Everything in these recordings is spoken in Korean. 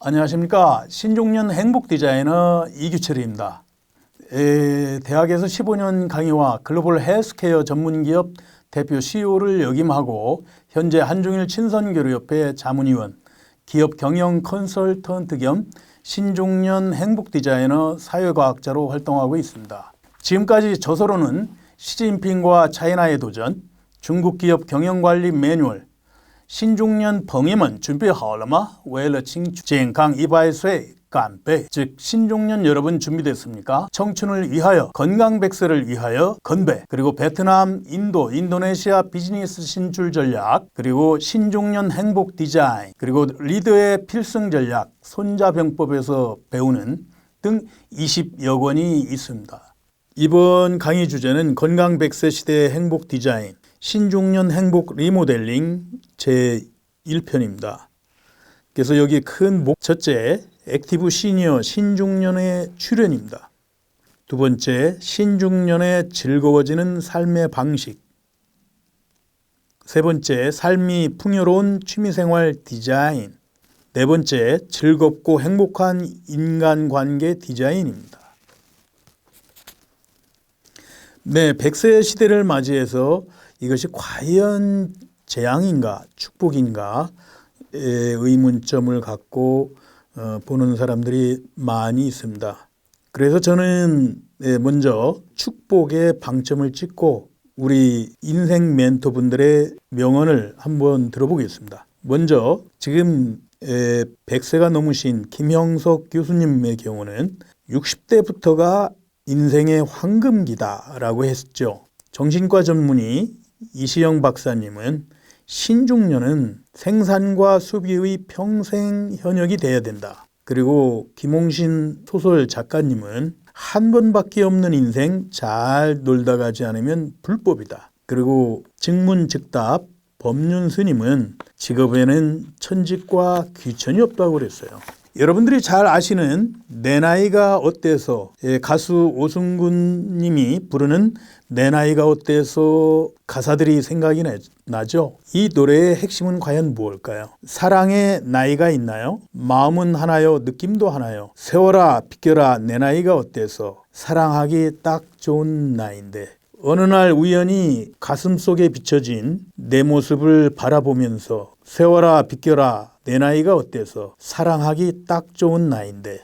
안녕하십니까. 신종년 행복 디자이너 이규철입니다. 대학에서 15년 강의와 글로벌 헬스케어 전문기업 대표 CEO를 역임하고 현재 한중일 친선교류협회 자문위원, 기업 경영 컨설턴트 겸 신종년 행복 디자이너 사회과학자로 활동하고 있습니다. 지금까지 저서로는 시진핑과 차이나의 도전, 중국 기업 경영관리 매뉴얼, 신중년朋友们准备好了吗？为了健康100岁干杯。 즉 신중년 여러분 준비됐습니까? 청춘을 위하여, 건강 100세를 위하여 건배. 그리고 베트남, 인도, 인도네시아 비즈니스 진출 전략, 그리고 신중년 행복 디자인, 그리고 리더의 필승 전략, 손자병법에서 배우는 등 20여 권이 있습니다. 이번 강의 주제는 건강 100세 시대의 행복 디자인, 신중년 행복 리모델링 제1편입니다. 그래서 여기 큰 첫째, 액티브 시니어 신중년의 출현입니다. 두 번째, 신중년의 즐거워지는 삶의 방식. 세 번째, 삶이 풍요로운 취미생활 디자인. 네 번째, 즐겁고 행복한 인간관계 디자인입니다. 네, 100세 시대를 맞이해서 이것이 과연 재앙인가 축복인가 의문점을 갖고 보는 사람들이 많이 있습니다. 그래서 저는 먼저 축복의 방점을 찍고 우리 인생 멘토분들의 명언을 한번 들어보겠습니다. 먼저 지금 100세가 넘으신 김형석 교수님의 경우는 60대부터가 인생의 황금기다라고 했죠. 정신과 전문의 이시영 박사님은 신중년은 생산과 소비의 평생 현역이 돼야 된다. 그리고 김홍신 소설 작가님은 한 번밖에 없는 인생 잘 놀다 가지 않으면 불법이다. 그리고 증문즉답 법륜 스님은 직업에는 천직과 귀천이 없다고 그랬어요. 여러분들이 잘 아시는 내 나이가 어때서, 가수 오승근 님이 부르는 내 나이가 어때서 가사들이 생각이 나죠. 이 노래의 핵심은 과연 무엇일까요? 사랑에 나이가 있나요? 마음은 하나요? 느낌도 하나요? 세워라 비껴라 내 나이가 어때서 사랑하기 딱 좋은 나이인데, 어느 날 우연히 가슴속에 비춰진 내 모습을 바라보면서 세워라 비껴라 내 나이가 어때서 사랑하기 딱 좋은 나이인데,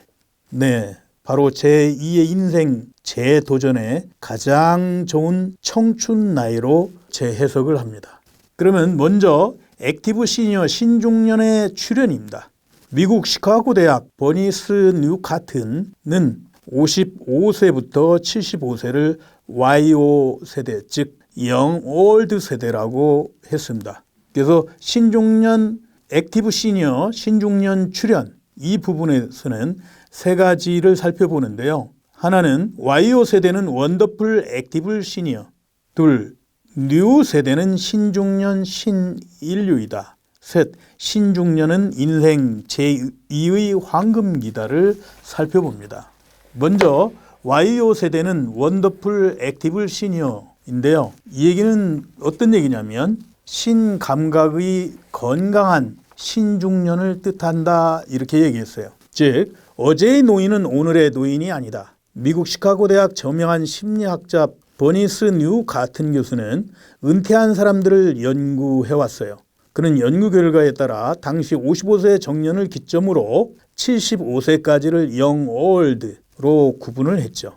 네, 바로 제2의 인생 재도전에 가장 좋은 청춘 나이로 재해석을 합니다. 그러면 먼저 액티브 시니어 신중년의 출현입니다. 미국 시카고 대학 버니스 뉴카튼은 55세부터 75세를 YO 세대, 즉 영 올드 세대라고 했습니다. 그래서 신중년 액티브 시니어 신중년 출현, 이 부분에서는 세 가지를 살펴보는데요. 하나는 YO 세대는 원더풀 액티브 시니어, 둘, 뉴 세대는 신중년 신인류이다, 셋, 신중년은 인생 제2의 황금기다를 살펴봅니다. 먼저 YO 세대는 원더풀 액티브 시니어인데요. 이 얘기는 어떤 얘기냐면 신감각의 건강한 신중년을 뜻한다, 이렇게 얘기했어요. 즉 어제의 노인은 오늘의 노인이 아니다. 미국 시카고 대학 저명한 심리학자 버니스 뉴카튼 교수는 은퇴한 사람들을 연구해왔어요. 그는 연구 결과에 따라 당시 55세 정년을 기점으로 75세까지를 영 올드로 구분을 했죠.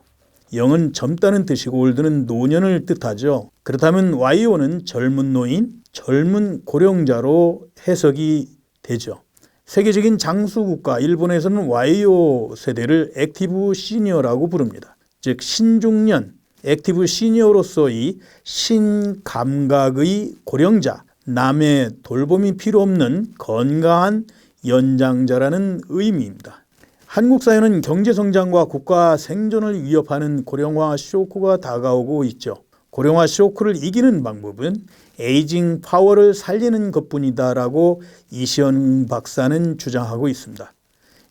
영은 젊다는 뜻이고 올드는 노년을 뜻하죠. 그렇다면 YO는 젊은 노인, 젊은 고령자로 해석이 되죠. 세계적인 장수국가 일본에서는 YO 세대를 액티브 시니어라고 부릅니다. 즉 신중년, 액티브 시니어로서의 신감각의 고령자, 남의 돌봄이 필요 없는 건강한 연장자라는 의미입니다. 한국 사회는 경제성장과 국가 생존을 위협하는 고령화 쇼크가 다가오고 있죠. 고령화 쇼크를 이기는 방법은 에이징 파워를 살리는 것뿐이다라고 이시영 박사는 주장하고 있습니다.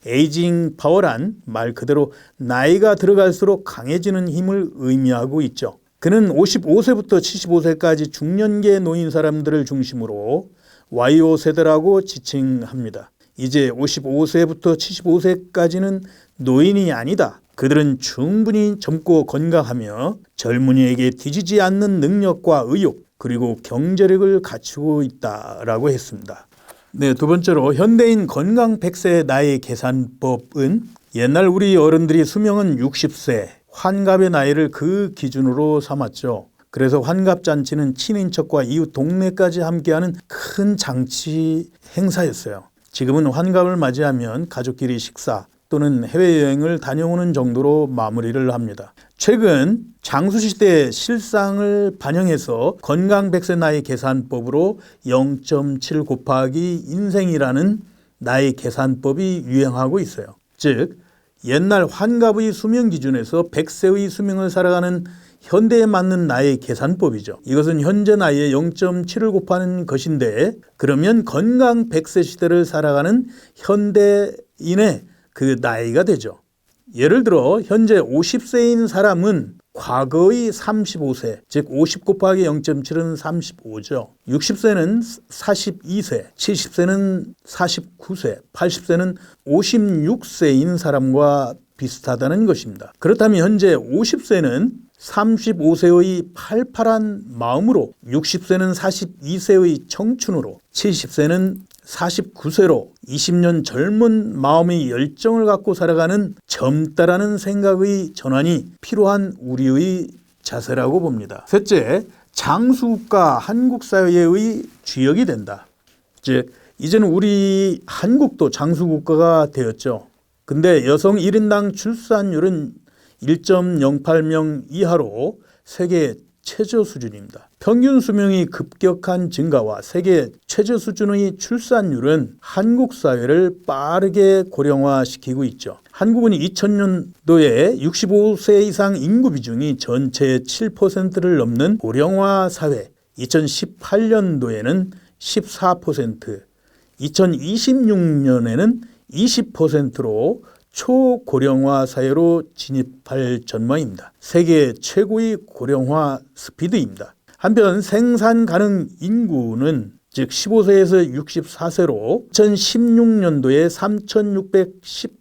에이징 파워란 말 그대로 나이가 들어갈수록 강해지는 힘을 의미하고 있죠. 그는 55세부터 75세까지 중년계 노인 사람들을 중심으로 YO 세대라고 지칭합니다. 이제 55세부터 75세까지는 노인이 아니다. 그들은 충분히 젊고 건강하며 젊은이에게 뒤지지 않는 능력과 의욕 그리고 경제력을 갖추고 있다라고 했습니다. 네, 두 번째로 현대인 건강 100세 나이 계산법은 옛날 우리 어른들이 수명은 60세, 환갑의 나이를 그 기준으로 삼았죠. 그래서 환갑잔치는 친인척과 이웃 동네까지 함께하는 큰 장치 행사였어요. 지금은 환갑을 맞이하면 가족끼리 식사 또는 해외여행을 다녀오는 정도로 마무리를 합니다. 최근 장수시대의 실상을 반영해서 건강 100세 나이 계산법으로 0.7 곱하기 인생이라는 나이 계산법이 유행하고 있어요. 즉 옛날 환갑의 수명 기준에서 100세의 수명을 살아가는 현대에 맞는 나이 계산법이죠. 이것은 현재 나이에 0.7을 곱하는 것인데 그러면 건강 100세 시대를 살아가는 현대인의 그 나이가 되죠. 예를 들어 현재 50세인 사람은 과거의 35세, 즉 50 곱하기 0.7은 35죠. 60세는 42세, 70세는 49세, 80세는 56세인 사람과 비슷하다는 것입니다. 그렇다면 현재 50세는 35세의 팔팔한 마음으로, 60세는 42세의 청춘으로, 70세는 49세로 20년 젊은 마음의 열정을 갖고 살아가는 젊다라는 생각의 전환이 필요한 우리의 자세라고 봅니다. 셋째, 장수국가 한국 사회의 주역이 된다. 즉 이제는 우리 한국도 장수국가가 되었죠. 근데 여성 1인당 출산율은 1.08명 이하로 세계 최저 수준입니다. 평균 수명이 급격한 증가와 세계 최저 수준의 출산율은 한국 사회를 빠르게 고령화시키고 있죠. 한국은 2000년도에 65세 이상 인구 비중이 전체의 7%를 넘는 고령화 사회, 2018년도에는 14%, 2026년에는 20%로 초고령화 사회로 진입할 전망입니다. 세계 최고의 고령화 스피드입니다. 한편 생산 가능 인구는 즉 15세에서 64세로 2016년도에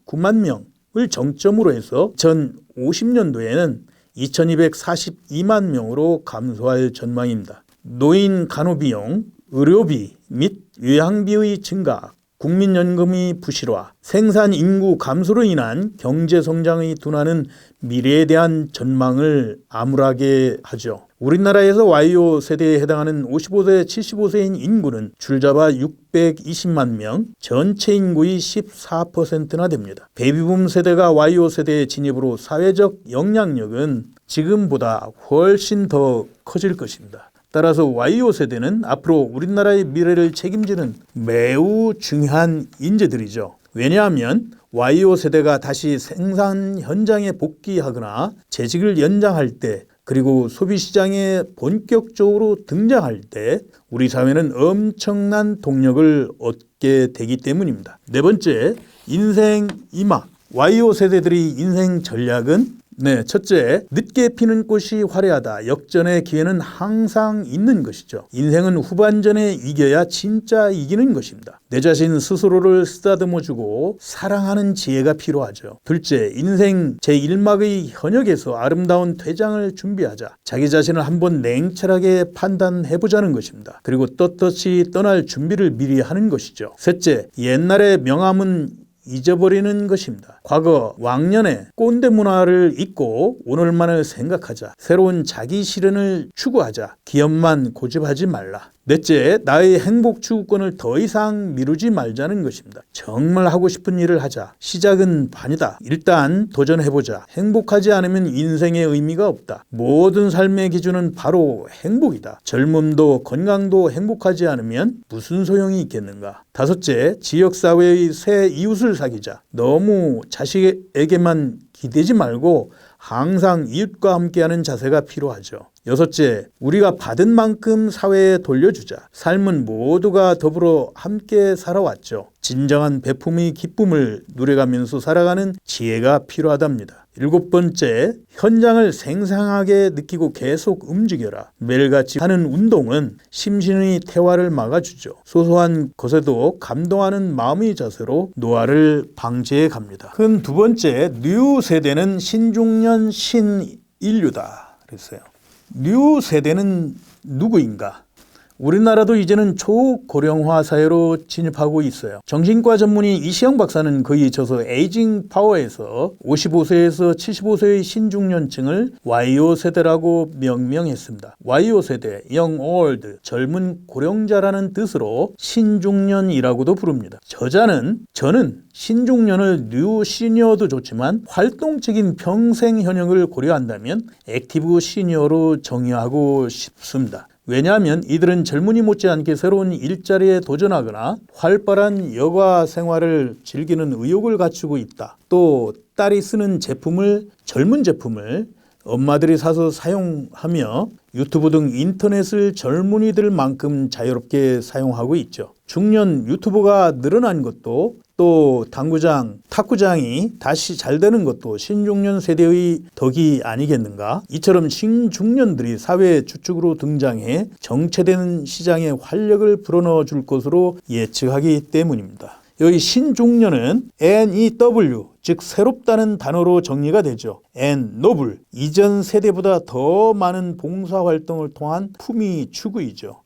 3,619만 명을 정점으로 해서 2050년도에는 2,242만 명으로 감소할 전망입니다. 노인 간호비용, 의료비 및 요양비의 증가, 국민연금의 부실화, 생산 인구 감소로 인한 경제성장의 둔화는 미래에 대한 전망을 암울하게 하죠. 우리나라에서 YO 세대에 해당하는 55세, 75세인 인구는 줄잡아 620만 명, 전체 인구의 14%나 됩니다. 베이비붐 세대가 YO 세대의 진입으로 사회적 영향력은 지금보다 훨씬 더 커질 것입니다. 따라서 YO 세대는 앞으로 우리나라의 미래를 책임지는 매우 중요한 인재들이죠. 왜냐하면 YO 세대가 다시 생산 현장에 복귀하거나 재직을 연장할 때 그리고 소비시장에 본격적으로 등장할 때 우리 사회는 엄청난 동력을 얻게 되기 때문입니다. 네 번째, 인생 이막. YO 세대들의 인생 전략은 첫째, 늦게 피는 꽃이 화려하다. 역전의 기회는 항상 있는 것이죠. 인생은 후반전에 이겨야 진짜 이기는 것입니다. 내 자신 스스로를 쓰다듬어주고 사랑하는 지혜가 필요하죠. 둘째, 인생 제1막의 현역에서 아름다운 퇴장을 준비하자. 자기 자신을 한번 냉철하게 판단해보자는 것입니다. 그리고 떳떳이 떠날 준비를 미리 하는 것이죠. 셋째, 옛날의 명함은 잊어버리는 것입니다. 과거 왕년의 꼰대 문화를 잊고 오늘만을 생각하자. 새로운 자기 실현을 추구하자. 기업만 고집하지 말라. 넷째, 나의 행복 추구권을 더 이상 미루지 말자는 것입니다. 정말 하고 싶은 일을 하자. 시작은 반이다. 일단 도전해보자. 행복하지 않으면 인생의 의미가 없다. 모든 삶의 기준은 바로 행복이다. 젊음도 건강도 행복하지 않으면 무슨 소용이 있겠는가. 다섯째, 지역사회의 새 이웃을 사귀자. 너무 자식에게만 기대지 말고 항상 이웃과 함께하는 자세가 필요하죠. 여섯째, 우리가 받은 만큼 사회에 돌려주자. 삶은 모두가 더불어 함께 살아왔죠. 진정한 베품의 기쁨을 누려가면서 살아가는 지혜가 필요하답니다. 7번째, 현장을 생생하게 느끼고 계속 움직여라. 매일같이 하는 운동은 심신의 퇴화를 막아주죠. 소소한 것에도 감동하는 마음의 자세로 노화를 방지해 갑니다. 큰 두 번째, 뉴 세대는 신중년 신인류다 그랬어요. 뉴 세대는 누구인가? 우리나라도 이제는 초고령화 사회로 진입하고 있어요. 정신과 전문의 이시영 박사는 그의 저서 에이징 파워에서 55세에서 75세의 신중년층을 YO 세대라고 명명했습니다. YO 세대, Young Old, 젊은 고령자라는 뜻으로 신중년이라고도 부릅니다. 저자는 저는 신중년을 뉴 시니어도 좋지만 활동적인 평생 현역을 고려한다면 액티브 시니어로 정의하고 싶습니다. 왜냐하면 이들은 젊은이 못지않게 새로운 일자리에 도전하거나 활발한 여가 생활을 즐기는 의욕을 갖추고 있다. 또 딸이 쓰는 젊은 제품을 엄마들이 사서 사용하며 유튜브 등 인터넷을 젊은이들만큼 자유롭게 사용하고 있죠. 중년 유튜버가 늘어난 것도 또 당구장, 탁구장이 다시 잘 되는 것도 신중년 세대의 덕이 아니겠는가? 이처럼 신중년들이 사회 주축으로 등장해 정체되는 시장에 활력을 불어넣어 줄 것으로 예측하기 때문입니다. 여기 신중년은 NEW, 즉 새롭다는 단어로 정리가 되죠. Noble, 이전 세대보다 더 많은 봉사활동을 통한 품위 추구이죠.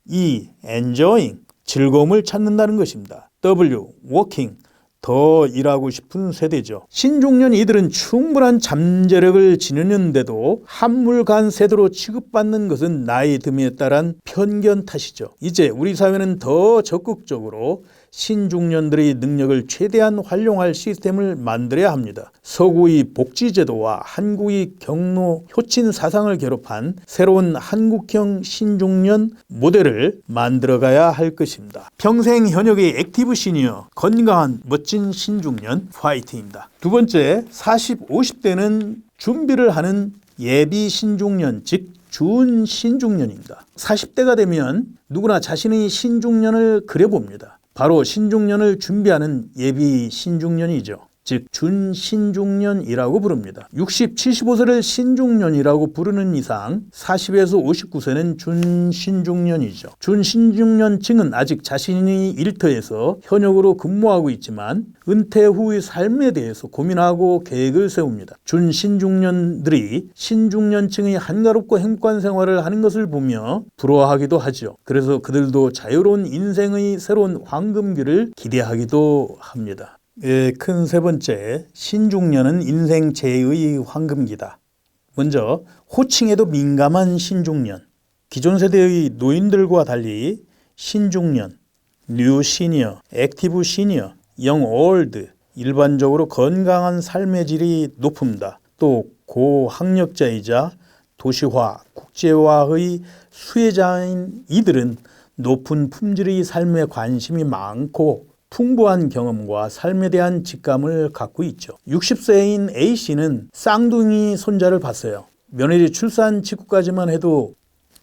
Enjoying, 즐거움을 찾는다는 것입니다. Working, 더 일하고 싶은 세대죠. 신중년 이들은 충분한 잠재력을 지니는데도 한물간 세대로 취급받는 것은 나이 듦에 따른 편견 탓이죠. 이제 우리 사회는 더 적극적으로 신중년들의 능력을 최대한 활용할 시스템을 만들어야 합니다. 서구의 복지제도와 한국의 경로 효친 사상을 결합한 새로운 한국형 신중년 모델을 만들어가야 할 것입니다. 평생 현역의 액티브 시니어, 건강한 멋진 신중년 파이팅입니다. 두 번째, 40, 50대는 준비를 하는 예비 신중년, 즉 준신중년입니다. 40대가 되면 누구나 자신의 신중년을 그려봅니다. 바로 신중년을 준비하는 예비 신중년이죠. 즉 준신중년이라고 부릅니다. 60, 75세를 신중년이라고 부르는 이상 40에서 59세는 준신중년이죠. 준신중년층은 아직 자신이 일터에서 현역으로 근무하고 있지만 은퇴 후의 삶에 대해서 고민하고 계획을 세웁니다. 준신중년들이 신중년층의 한가롭고 행복한 생활을 하는 것을 보며 부러워하기도 하죠. 그래서 그들도 자유로운 인생의 새로운 황금기를 기대하기도 합니다. 큰 세 번째, 신중년은 인생 제의 황금기다. 먼저 호칭에도 민감한 신중년. 기존 세대의 노인들과 달리 신중년, 뉴 시니어, 액티브 시니어, 영 올드, 일반적으로 건강한 삶의 질이 높습니다. 또 고학력자이자 도시화, 국제화의 수혜자인 이들은 높은 품질의 삶에 관심이 많고 풍부한 경험과 삶에 대한 직감을 갖고 있죠. 60세인 A씨는 쌍둥이 손자를 봤어요. 며느리 출산 직후까지만 해도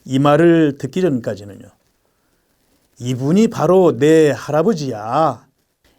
이 말을 듣기 전까지는요. 이분이 바로 내 할아버지야.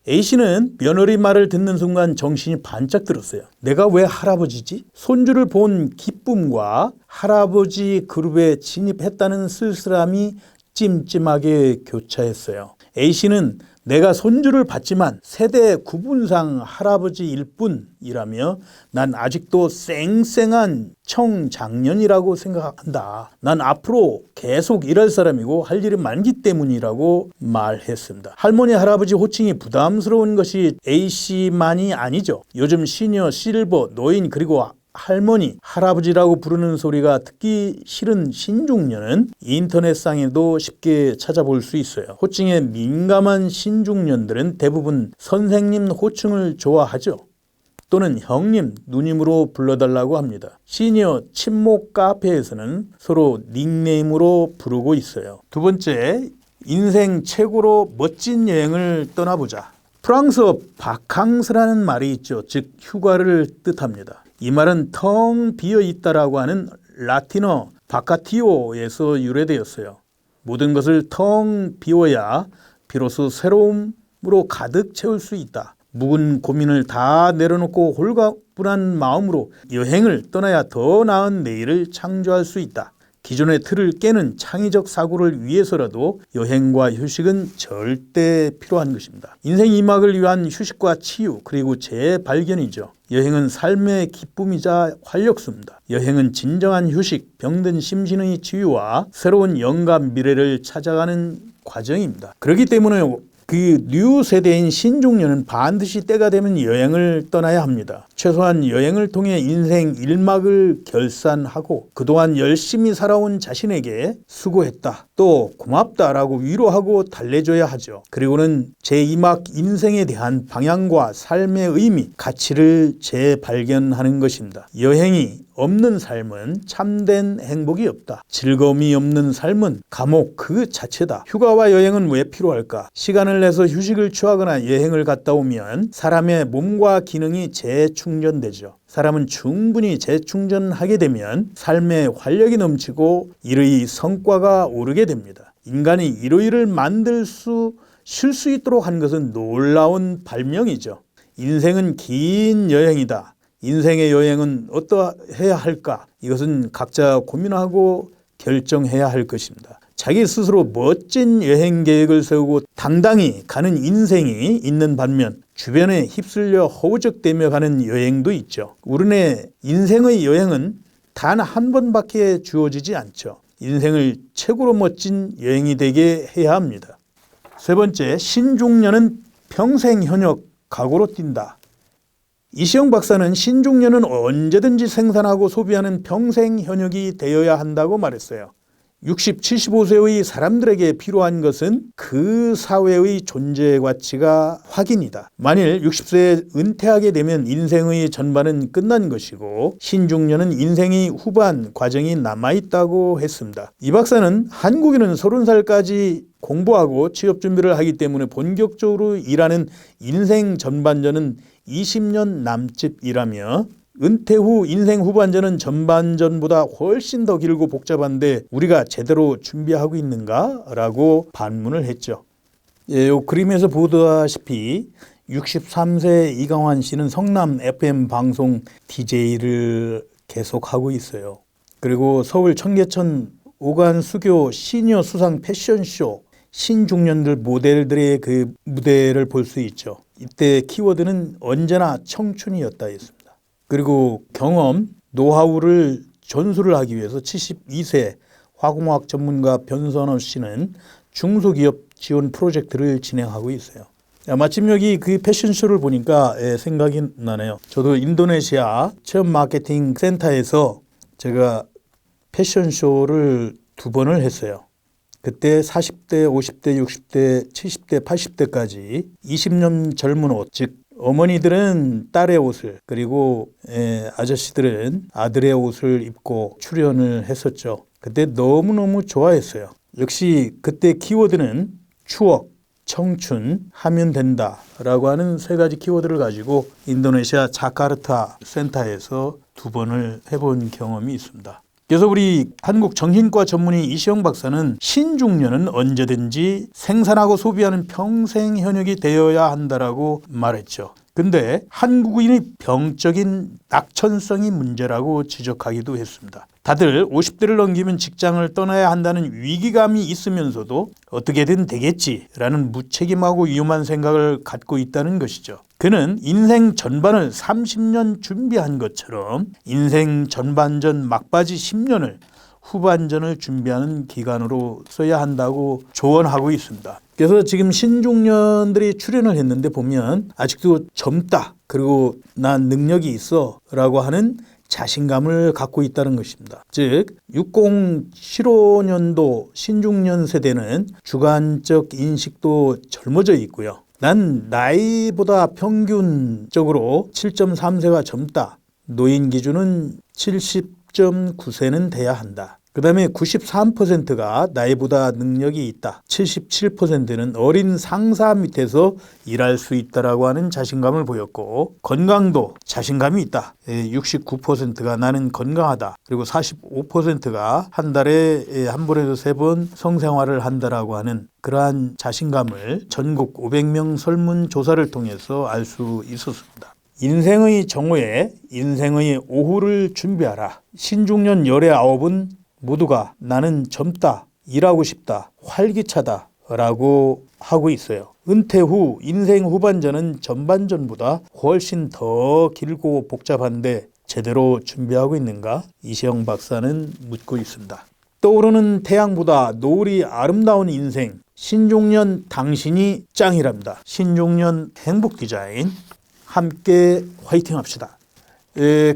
A씨는 며느리 말을 듣는 순간 정신이 반짝 들었어요. 내가 왜 할아버지지? 손주를 본 기쁨과 할아버지 그룹에 진입했다는 쓸쓸함이 찜찜하게 교차했어요. A씨는 내가 손주를 봤지만 세대 구분상 할아버지일 뿐이라며 난 아직도 쌩쌩한 청장년이라고 생각한다. 난 앞으로 계속 일할 사람이고 할 일이 많기 때문이라고 말했습니다. 할머니 할아버지 호칭이 부담스러운 것이 A씨만이 아니죠. 요즘 시니어, 실버, 노인 그리고 할머니, 할아버지라고 부르는 소리가 듣기 싫은 신중년은 인터넷상에도 쉽게 찾아볼 수 있어요. 호칭에 민감한 신중년들은 대부분 선생님 호칭을 좋아하죠. 또는 형님, 누님으로 불러달라고 합니다. 시니어 친목 카페에서는 서로 닉네임으로 부르고 있어요. 두 번째, 인생 최고로 멋진 여행을 떠나보자. 프랑스어 바캉스라는 말이 있죠. 즉 휴가를 뜻합니다. 이 말은 텅 비어 있다라고 하는 라틴어 바카티오에서 유래되었어요. 모든 것을 텅 비워야 비로소 새로움으로 가득 채울 수 있다. 묵은 고민을 다 내려놓고 홀가분한 마음으로 여행을 떠나야 더 나은 내일을 창조할 수 있다. 기존의 틀을 깨는 창의적 사고를 위해서라도 여행과 휴식은 절대 필요한 것입니다. 인생 2막을 위한 휴식과 치유 그리고 재발견이죠. 여행은 삶의 기쁨이자 활력소입니다. 여행은 진정한 휴식, 병든 심신의 치유와 새로운 영감, 미래를 찾아가는 과정입니다. 그렇기 때문에 그 뉴 세대인 신중년은 반드시 때가 되면 여행을 떠나야 합니다. 최소한 여행을 통해 인생 1막을 결산하고 그동안 열심히 살아온 자신에게 수고했다, 또 고맙다라고 위로하고 달래줘야 하죠. 그리고는 제2막 인생에 대한 방향과 삶의 의미, 가치를 재발견하는 것입니다. 여행이 없는 삶은 참된 행복이 없다. 즐거움이 없는 삶은 감옥 그 자체다. 휴가와 여행은 왜 필요할까? 시간을 내서 휴식을 취하거나 여행을 갔다 오면 사람의 몸과 기능이 재충전되죠. 사람은 충분히 재충전하게 되면 삶에 활력이 넘치고 일의 성과가 오르게 됩니다. 인간이 이루이를 쉴 수 있도록 한 것은 놀라운 발명이죠. 인생은 긴 여행이다. 인생의 여행은 어떠해야 할까? 이것은 각자 고민하고 결정해야 할 것입니다. 자기 스스로 멋진 여행 계획을 세우고 당당히 가는 인생이 있는 반면 주변에 휩쓸려 허우적대며 가는 여행도 있죠. 우리네 인생의 여행은 단 한 번밖에 주어지지 않죠. 인생을 최고로 멋진 여행이 되게 해야 합니다. 세 번째, 신중년은 평생 현역 각오로 뛴다. 이시영 박사는 신중년은 언제든지 생산하고 소비하는 평생 현역이 되어야 한다고 말했어요. 60, 75세의 사람들에게 필요한 것은 그 사회의 존재 가치가 확인이다. 만일 60세에 은퇴하게 되면 인생의 전반은 끝난 것이고 신중년은 인생의 후반 과정이 남아있다고 했습니다. 이 박사는 한국인은 30살까지 공부하고 취업 준비를 하기 때문에 본격적으로 일하는 인생 전반전은 20년 남짓 일하며 은퇴 후 인생 후반전은 전반전보다 훨씬 더 길고 복잡한데 우리가 제대로 준비하고 있는가? 라고 반문을 했죠. 이 그림에서 보다시피 63세 이강환 씨는 성남 FM 방송 DJ를 계속하고 있어요. 그리고 서울 청계천 오간수교 시니어 수상 패션쇼 신중년들 모델들의 그 무대를 볼 수 있죠. 이때 키워드는 언제나 청춘이었다 했습니다. 그리고 경험, 노하우를 전수를 하기 위해서 72세 화공학 전문가 변선호 씨는 중소기업 지원 프로젝트를 진행하고 있어요. 마침 여기 그 패션쇼를 보니까 생각이 나네요. 저도 인도네시아 체험 마케팅 센터에서 제가 패션쇼를 2번을 했어요. 그때 40대, 50대, 60대, 70대, 80대까지 20년 젊은 옷, 즉 어머니들은 딸의 옷을 그리고 아저씨들은 아들의 옷을 입고 출연을 했었죠. 그때 너무너무 좋아했어요. 역시 그때 키워드는 추억, 청춘 하면 된다라고 하는 3가지 키워드를 가지고 인도네시아 자카르타 센터에서 2번을 해본 경험이 있습니다. 그래서 우리 한국 정신과 전문의 이시영 박사는 신중년은 언제든지 생산하고 소비하는 평생 현역이 되어야 한다라고 말했죠. 근데 한국인의 병적인 낙천성이 문제라고 지적하기도 했습니다. 다들 50대를 넘기면 직장을 떠나야 한다는 위기감이 있으면서도 어떻게든 되겠지라는 무책임하고 위험한 생각을 갖고 있다는 것이죠. 그는 인생 전반을 30년 준비한 것처럼 인생 전반전 막바지 10년을 후반전을 준비하는 기간으로 써야 한다고 조언하고 있습니다. 그래서 지금 신중년들이 출연을 했는데 보면 아직도 젊다, 그리고 난 능력이 있어 라고 하는 자신감을 갖고 있다는 것입니다. 즉 6075년도 신중년 세대는 주관적 인식도 젊어져 있고요. 난 나이보다 평균적으로 7.3세가 젊다. 노인 기준은 70.9세는 돼야 한다. 그 다음에 93%가 나이보다 능력이 있다. 77%는 어린 상사 밑에서 일할 수 있다라고 하는 자신감을 보였고, 건강도 자신감이 있다. 69%가 나는 건강하다. 그리고 45%가 한 달에 한 번에서 3번 성생활을 한다라고 하는 그러한 자신감을 전국 500명 설문조사를 통해서 알 수 있었습니다. 인생의 정오에 인생의 오후를 준비하라. 신중년 열의 9은 모두가 나는 젊다, 일하고 싶다, 활기차다 라고 하고 있어요. 은퇴 후 인생 후반전은 전반전보다 훨씬 더 길고 복잡한데 제대로 준비하고 있는가? 이시영 박사는 묻고 있습니다. 떠오르는 태양보다 노을이 아름다운 인생, 신중년 당신이 짱이랍니다. 신중년 행복 디자인 함께 화이팅 합시다.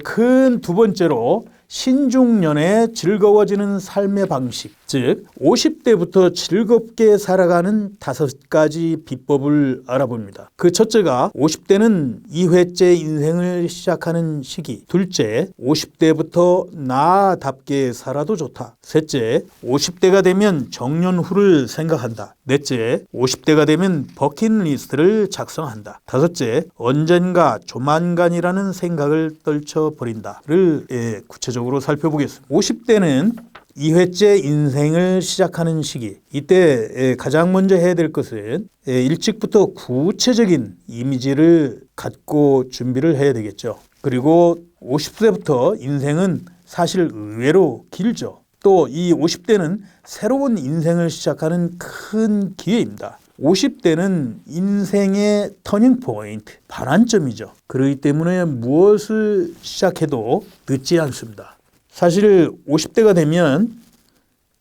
큰 두 번째로 신중년에 즐거워지는 삶의 방식, 즉 50대부터 즐겁게 살아가는 5가지 비법을 알아봅니다. 그 첫째가 50대는 2회째 인생을 시작하는 시기, 둘째 50대부터 나답게 살아도 좋다, 셋째 50대가 되면 정년 후를 생각한다, 넷째 50대가 되면 버킷리스트를 작성한다, 다섯째 언젠가 조만간이라는 생각을 떨쳐버린다를 구체적으로 살펴보겠습니다. 50대는 2회째 인생을 시작하는 시기, 이때 가장 먼저 해야 될 것은 일찍부터 구체적인 이미지를 갖고 준비를 해야 되겠죠. 그리고 50세부터 인생은 사실 의외로 길죠. 또 이 50대는 새로운 인생을 시작하는 큰 기회입니다. 50대는 인생의 터닝 포인트, 반환점이죠. 그렇기 때문에 무엇을 시작해도 늦지 않습니다. 사실 50대가 되면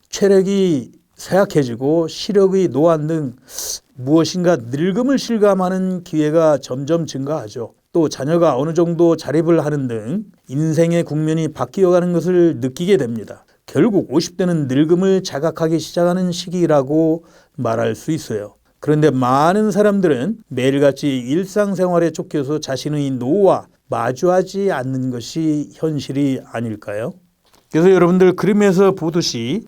체력이 쇠약해지고 시력의 노안 등 무엇인가 늙음을 실감하는 기회가 점점 증가하죠. 또 자녀가 어느 정도 자립을 하는 등 인생의 국면이 바뀌어가는 것을 느끼게 됩니다. 결국 50대는 늙음을 자각하기 시작하는 시기라고 말할 수 있어요. 그런데 많은 사람들은 매일같이 일상생활에 쫓겨서 자신의 노후와 마주하지 않는 것이 현실이 아닐까요? 그래서 여러분들 그림에서 보듯이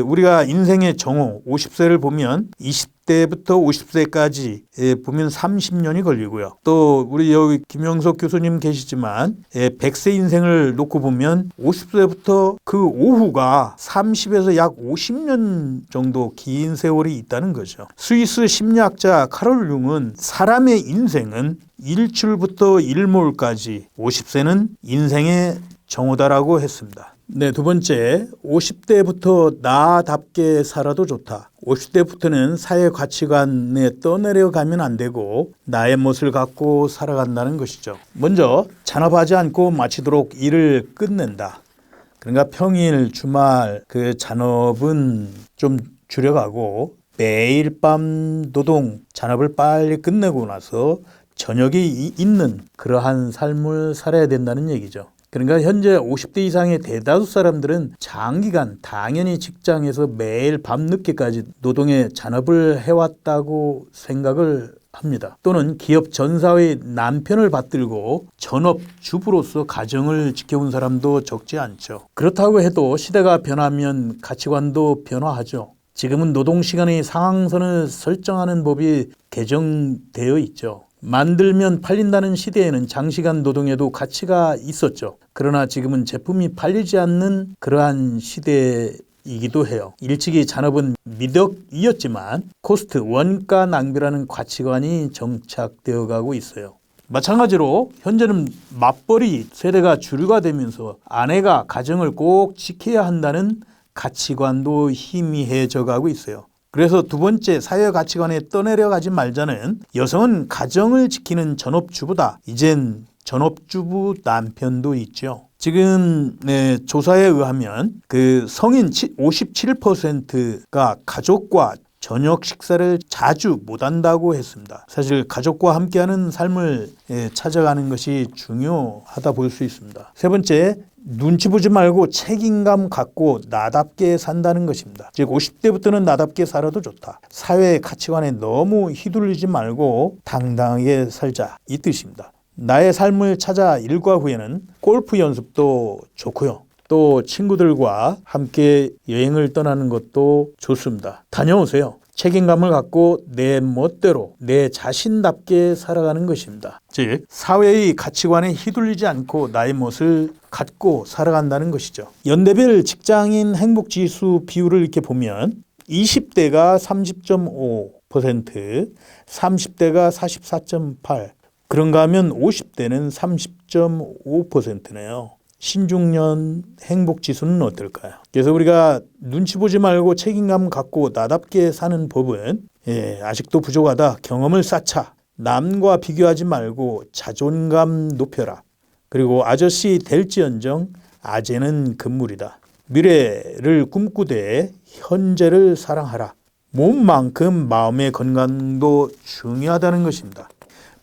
우리가 인생의 정오 50세를 보면 20대부터 50세까지 보면 30년이 걸리고요. 또 우리 여기 김영석 교수님 계시지만 100세 인생을 놓고 보면 50세부터 그 오후가 30에서 약 50년 정도 긴 세월이 있다는 거죠. 스위스 심리학자 카롤 융은 사람의 인생은 일출부터 일몰까지 50세는 인생의 정오다라고 했습니다. 네, 두 번째, 50대부터 나답게 살아도 좋다. 50대부터는 사회 가치관에 떠내려가면 안 되고 나의 멋을 갖고 살아간다는 것이죠. 먼저 잔업하지 않고 마치도록 일을 끝낸다. 그러니까 평일, 주말 그 잔업은 좀 줄여가고 매일 밤 노동, 잔업을 빨리 끝내고 나서 저녁이 있는 그러한 삶을 살아야 된다는 얘기죠. 그러니까 현재 50대 이상의 대다수 사람들은 장기간 당연히 직장에서 매일 밤늦게까지 노동에 잔업을 해왔다고 생각을 합니다. 또는 기업 전사의 남편을 받들고 전업주부로서 가정을 지켜온 사람도 적지 않죠. 그렇다고 해도 시대가 변하면 가치관도 변화하죠. 지금은 노동시간의 상한선을 설정하는 법이 개정되어 있죠. 만들면 팔린다는 시대에는 장시간 노동에도 가치가 있었죠. 그러나 지금은 제품이 팔리지 않는 그러한 시대이기도 해요. 일찍이 잔업은 미덕이었지만 코스트, 원가 낭비라는 가치관이 정착되어 가고 있어요. 마찬가지로 현재는 맞벌이 세대가 주류가 되면서 아내가 가정을 꼭 지켜야 한다는 가치관도 희미해져 가고 있어요. 그래서 두 번째 사회 가치관에 떠내려가지 말자는 여성은 가정을 지키는 전업주부다. 이젠 전업주부 남편도 있죠. 지금 조사에 의하면 그 성인 57%가 가족과 저녁 식사를 자주 못한다고 했습니다. 사실 가족과 함께하는 삶을 찾아가는 것이 중요하다 볼 수 있습니다. 세 번째, 눈치 보지 말고 책임감 갖고 나답게 산다는 것입니다. 즉 50대부터는 나답게 살아도 좋다. 사회의 가치관에 너무 휘둘리지 말고 당당하게 살자, 이 뜻입니다. 나의 삶을 찾아 일과 후에는 골프 연습도 좋고요. 또 친구들과 함께 여행을 떠나는 것도 좋습니다. 다녀오세요. 책임감을 갖고 내 멋대로 내 자신답게 살아가는 것입니다. 즉 사회의 가치관에 휘둘리지 않고 나의 멋을 갖고 살아간다는 것이죠. 연대별 직장인 행복지수 비율을 이렇게 보면 20대가 30.5%, 30대가 44.8%, 그런가 하면 50대는 30.5%네요. 신중년 행복지수는 어떨까요? 그래서 우리가 눈치 보지 말고 책임감 갖고 나답게 사는 법은 아직도 부족하다. 경험을 쌓자. 남과 비교하지 말고 자존감 높여라. 그리고 아저씨 될지언정 아재는 금물이다. 미래를 꿈꾸되 현재를 사랑하라. 몸만큼 마음의 건강도 중요하다는 것입니다.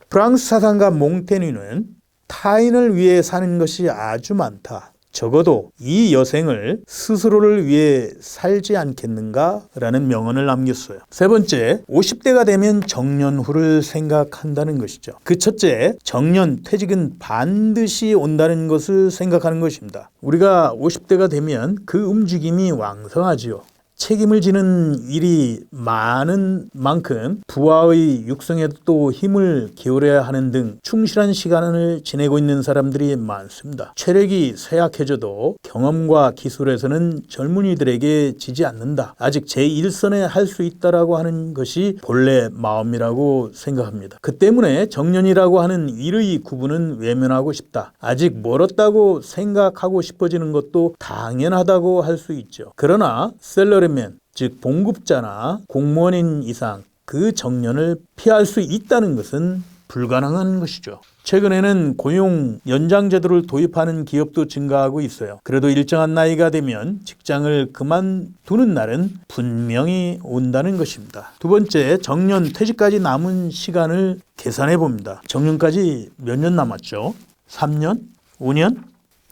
프랑스 사상가 몽테뉴는 타인을 위해 사는 것이 아주 많다. 적어도 이 여생을 스스로를 위해 살지 않겠는가라는 명언을 남겼어요. 세 번째, 50대가 되면 정년후를 생각한다는 것이죠. 그 첫째, 정년 퇴직은 반드시 온다는 것을 생각하는 것입니다. 우리가 50대가 되면 그 움직임이 왕성하지요. 책임을 지는 일이 많은 만큼 부하의 육성에도 또 힘을 기울여야 하는 등 충실한 시간을 지내고 있는 사람들이 많습니다. 체력이 쇠약해져도 경험과 기술에서는 젊은이들에게 지지 않는다. 아직 제1선에 할 수 있다라고 하는 것이 본래 마음이라고 생각합니다. 그 때문에 정년이라고 하는 일의 구분은 외면하고 싶다. 아직 멀었다고 생각하고 싶어지는 것도 당연하다고 할 수 있죠. 그러나 셀러리맨, 즉 봉급자나 공무원인 이상 그 정년을 피할 수 있다는 것은 불가능한 것이죠. 최근에는 고용 연장 제도를 도입하는 기업도 증가하고 있어요. 그래도 일정한 나이가 되면 직장을 그만두는 날은 분명히 온다는 것입니다. 두 번째, 정년 퇴직까지 남은 시간을 계산해 봅니다. 정년까지 몇 년 남았죠? 3년? 5년?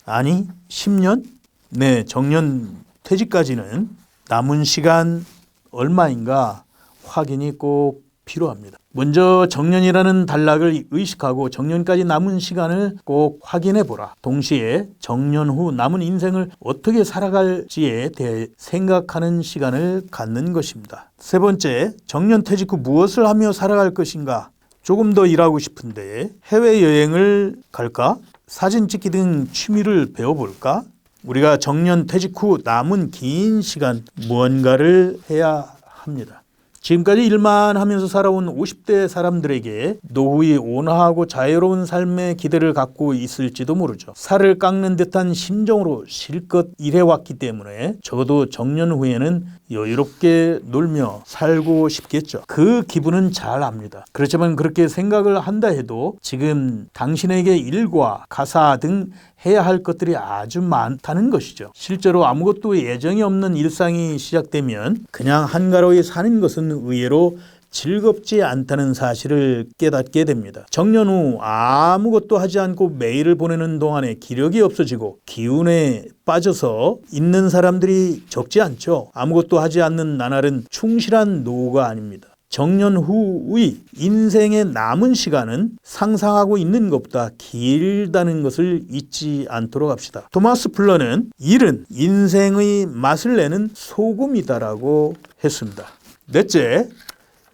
아니, 10년? 네, 정년 퇴직까지는 남은 시간 얼마인가 확인이 꼭 필요합니다. 먼저 정년이라는 단락을 의식하고 정년까지 남은 시간을 꼭 확인해 보라. 동시에 정년 후 남은 인생을 어떻게 살아갈지에 대해 생각하는 시간을 갖는 것입니다. 세 번째, 정년 퇴직 후 무엇을 하며 살아갈 것인가? 조금 더 일하고 싶은데 해외여행을 갈까? 사진 찍기 등 취미를 배워볼까? 우리가 정년 퇴직 후 남은 긴 시간 무언가를 해야 합니다. 지금까지 일만 하면서 살아온 50대 사람들에게 노후의 온화하고 자유로운 삶의 기대를 갖고 있을지도 모르죠. 살을 깎는 듯한 심정으로 실컷 일해왔기 때문에 적어도 정년 후에는 여유롭게 놀며 살고 싶겠죠. 그 기분은 잘 압니다. 그렇지만 그렇게 생각을 한다 해도 지금 당신에게 일과 가사 등 해야 할 것들이 아주 많다는 것이죠. 실제로 아무것도 예정이 없는 일상이 시작되면 그냥 한가로이 사는 것은 의외로 즐겁지 않다는 사실을 깨닫게 됩니다. 정년 후 아무것도 하지 않고 매일을 보내는 동안에 기력이 없어지고 기운에 빠져서 있는 사람들이 적지 않죠. 아무것도 하지 않는 나날은 충실한 노후가 아닙니다. 정년 후의 인생의 남은 시간은 상상하고 있는 것보다 길다는 것을 잊지 않도록 합시다. 토마스 플러는 일은 인생의 맛을 내는 소금이다라고 했습니다. 넷째,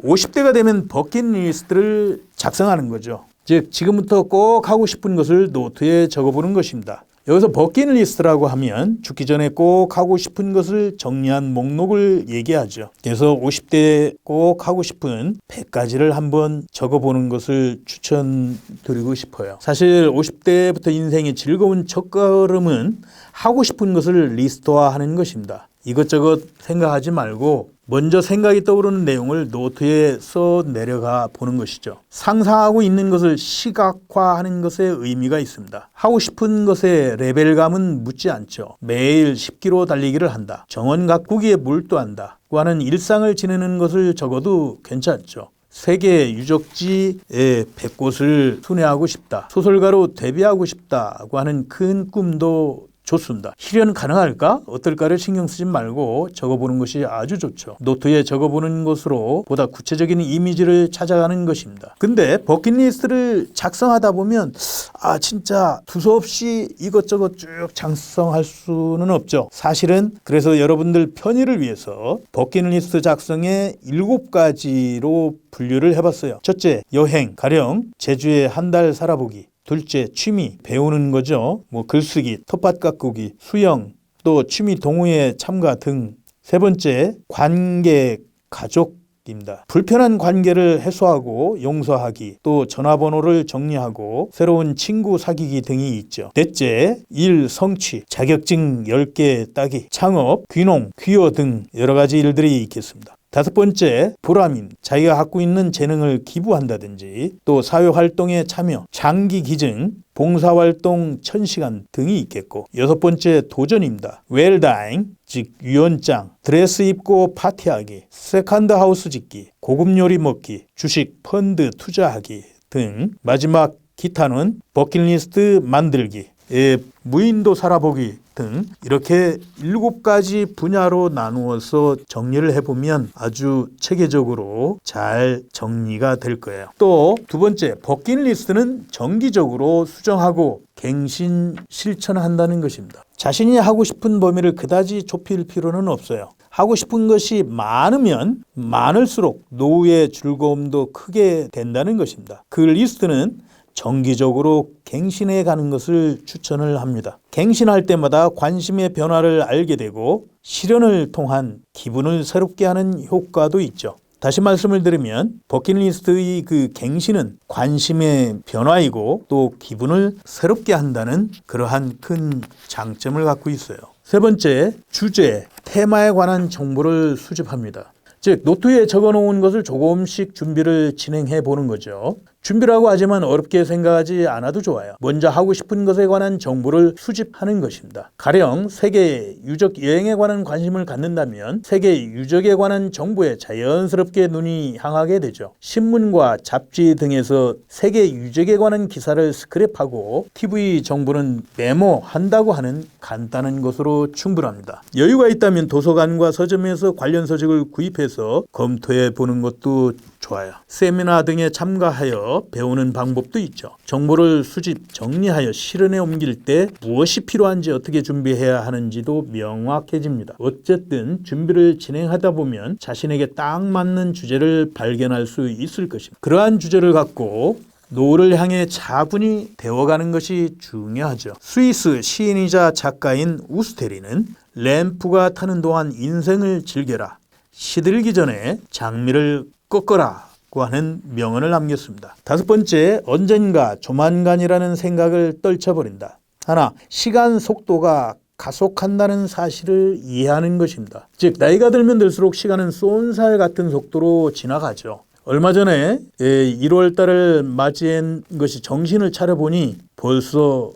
50대가 되면 버킷리스트를 작성하는 거죠. 즉 지금부터 꼭 하고 싶은 것을 노트에 적어보는 것입니다. 여기서 버킷리스트라고 하면 죽기 전에 꼭 하고 싶은 것을 정리한 목록을 얘기하죠. 그래서 50대에 꼭 하고 싶은 100가지를 한번 적어보는 것을 추천드리고 싶어요. 사실 50대부터 인생의 즐거운 첫걸음은 하고 싶은 것을 리스트화하는 것입니다. 이것저것 생각하지 말고 먼저 생각이 떠오르는 내용을 노트에 써 내려가 보는 것이죠. 상상하고 있는 것을 시각화하는 것에 의미가 있습니다. 하고 싶은 것에 레벨감은 묻지 않죠. 매일 10km 달리기를 한다. 정원 가꾸기에 몰두한다. 하는 일상을 지내는 것을 적어도 괜찮죠. 세계 유적지의 100곳을 순회하고 싶다. 소설가로 데뷔하고 싶다고 하는 큰 꿈도 좋습니다. 실현 가능할까? 어떨까를 신경 쓰지 말고 적어보는 것이 아주 좋죠. 노트에 적어보는 것으로 보다 구체적인 이미지를 찾아가는 것입니다. 근데 버킷리스트를 작성하다 보면 진짜 두서없이 이것저것 쭉 작성할 수는 없죠. 사실은 그래서 여러분들 편의를 위해서 버킷리스트 작성에 7가지로 분류를 해봤어요. 첫째, 여행, 가령 제주에 한 달 살아보기. 둘째, 취미, 배우는 거죠. 글쓰기, 텃밭 가꾸기, 수영, 또 취미 동호회 참가 등. 세 번째, 관계, 가족입니다. 불편한 관계를 해소하고 용서하기, 또 전화번호를 정리하고 새로운 친구 사귀기 등이 있죠. 넷째, 일, 성취, 자격증 10개 따기, 창업, 귀농, 귀화 등 여러 가지 일들이 있겠습니다. 다섯 번째, 보람인, 자기가 갖고 있는 재능을 기부한다든지 또 사회활동에 참여, 장기 기증, 봉사활동 1000시간 등이 있겠고, 여섯 번째, 도전입니다. 웰다잉, 즉 유언장, 드레스 입고 파티하기, 세컨드 하우스 짓기, 고급 요리 먹기, 주식, 펀드 투자하기 등. 마지막 기타는 버킷리스트 만들기, 무인도 살아보기 등 이렇게 7가지 분야로 나누어서 정리를 해보면 아주 체계적으로 잘 정리가 될 거예요. 또 두 번째, 버킷리스트는 정기적으로 수정하고 갱신 실천한다는 것입니다. 자신이 하고 싶은 범위를 그다지 좁힐 필요는 없어요. 하고 싶은 것이 많으면 많을수록 노후의 즐거움도 크게 된다는 것입니다. 그 리스트는 정기적으로 갱신해 가는 것을 추천을 합니다. 갱신할 때마다 관심의 변화를 알게 되고 실현을 통한 기분을 새롭게 하는 효과도 있죠. 다시 말씀을 드리면 버킷리스트의 그 갱신은 관심의 변화이고 또 기분을 새롭게 한다는 그러한 큰 장점을 갖고 있어요. 세 번째, 주제, 테마에 관한 정보를 수집합니다. 즉 노트에 적어놓은 것을 조금씩 준비를 진행해 보는 거죠. 준비라고 하지만 어렵게 생각하지 않아도 좋아요. 먼저 하고 싶은 것에 관한 정보를 수집하는 것입니다. 가령 세계 유적 여행에 관한 관심을 갖는다면 세계 유적에 관한 정보에 자연스럽게 눈이 향하게 되죠. 신문과 잡지 등에서 세계 유적에 관한 기사를 스크랩하고 TV 정보는 메모한다고 하는 간단한 것으로 충분합니다. 여유가 있다면 도서관과 서점에서 관련 서적을 구입해서 검토해 보는 것도 좋아요. 세미나 등에 참가하여 배우는 방법도 있죠. 정보를 수집, 정리하여 실현에 옮길 때 무엇이 필요한지 어떻게 준비해야 하는지도 명확해집니다. 어쨌든 준비를 진행하다 보면 자신에게 딱 맞는 주제를 발견할 수 있을 것입니다. 그러한 주제를 갖고 노후를 향해 차분히 되어가는 것이 중요하죠. 스위스 시인이자 작가인 우스테리는 램프가 타는 동안 인생을 즐겨라. 시들기 전에 장미를 꺾어라고 하는 명언을 남겼습니다. 다섯 번째, 언젠가 조만간이라는 생각을 떨쳐버린다. 하나, 시간 속도가 가속한다는 사실을 이해하는 것입니다. 즉 나이가 들면 들수록 시간은 쏜살 같은 속도로 지나가죠. 얼마 전에 1월 달을 맞이한 것이 정신을 차려보니 벌써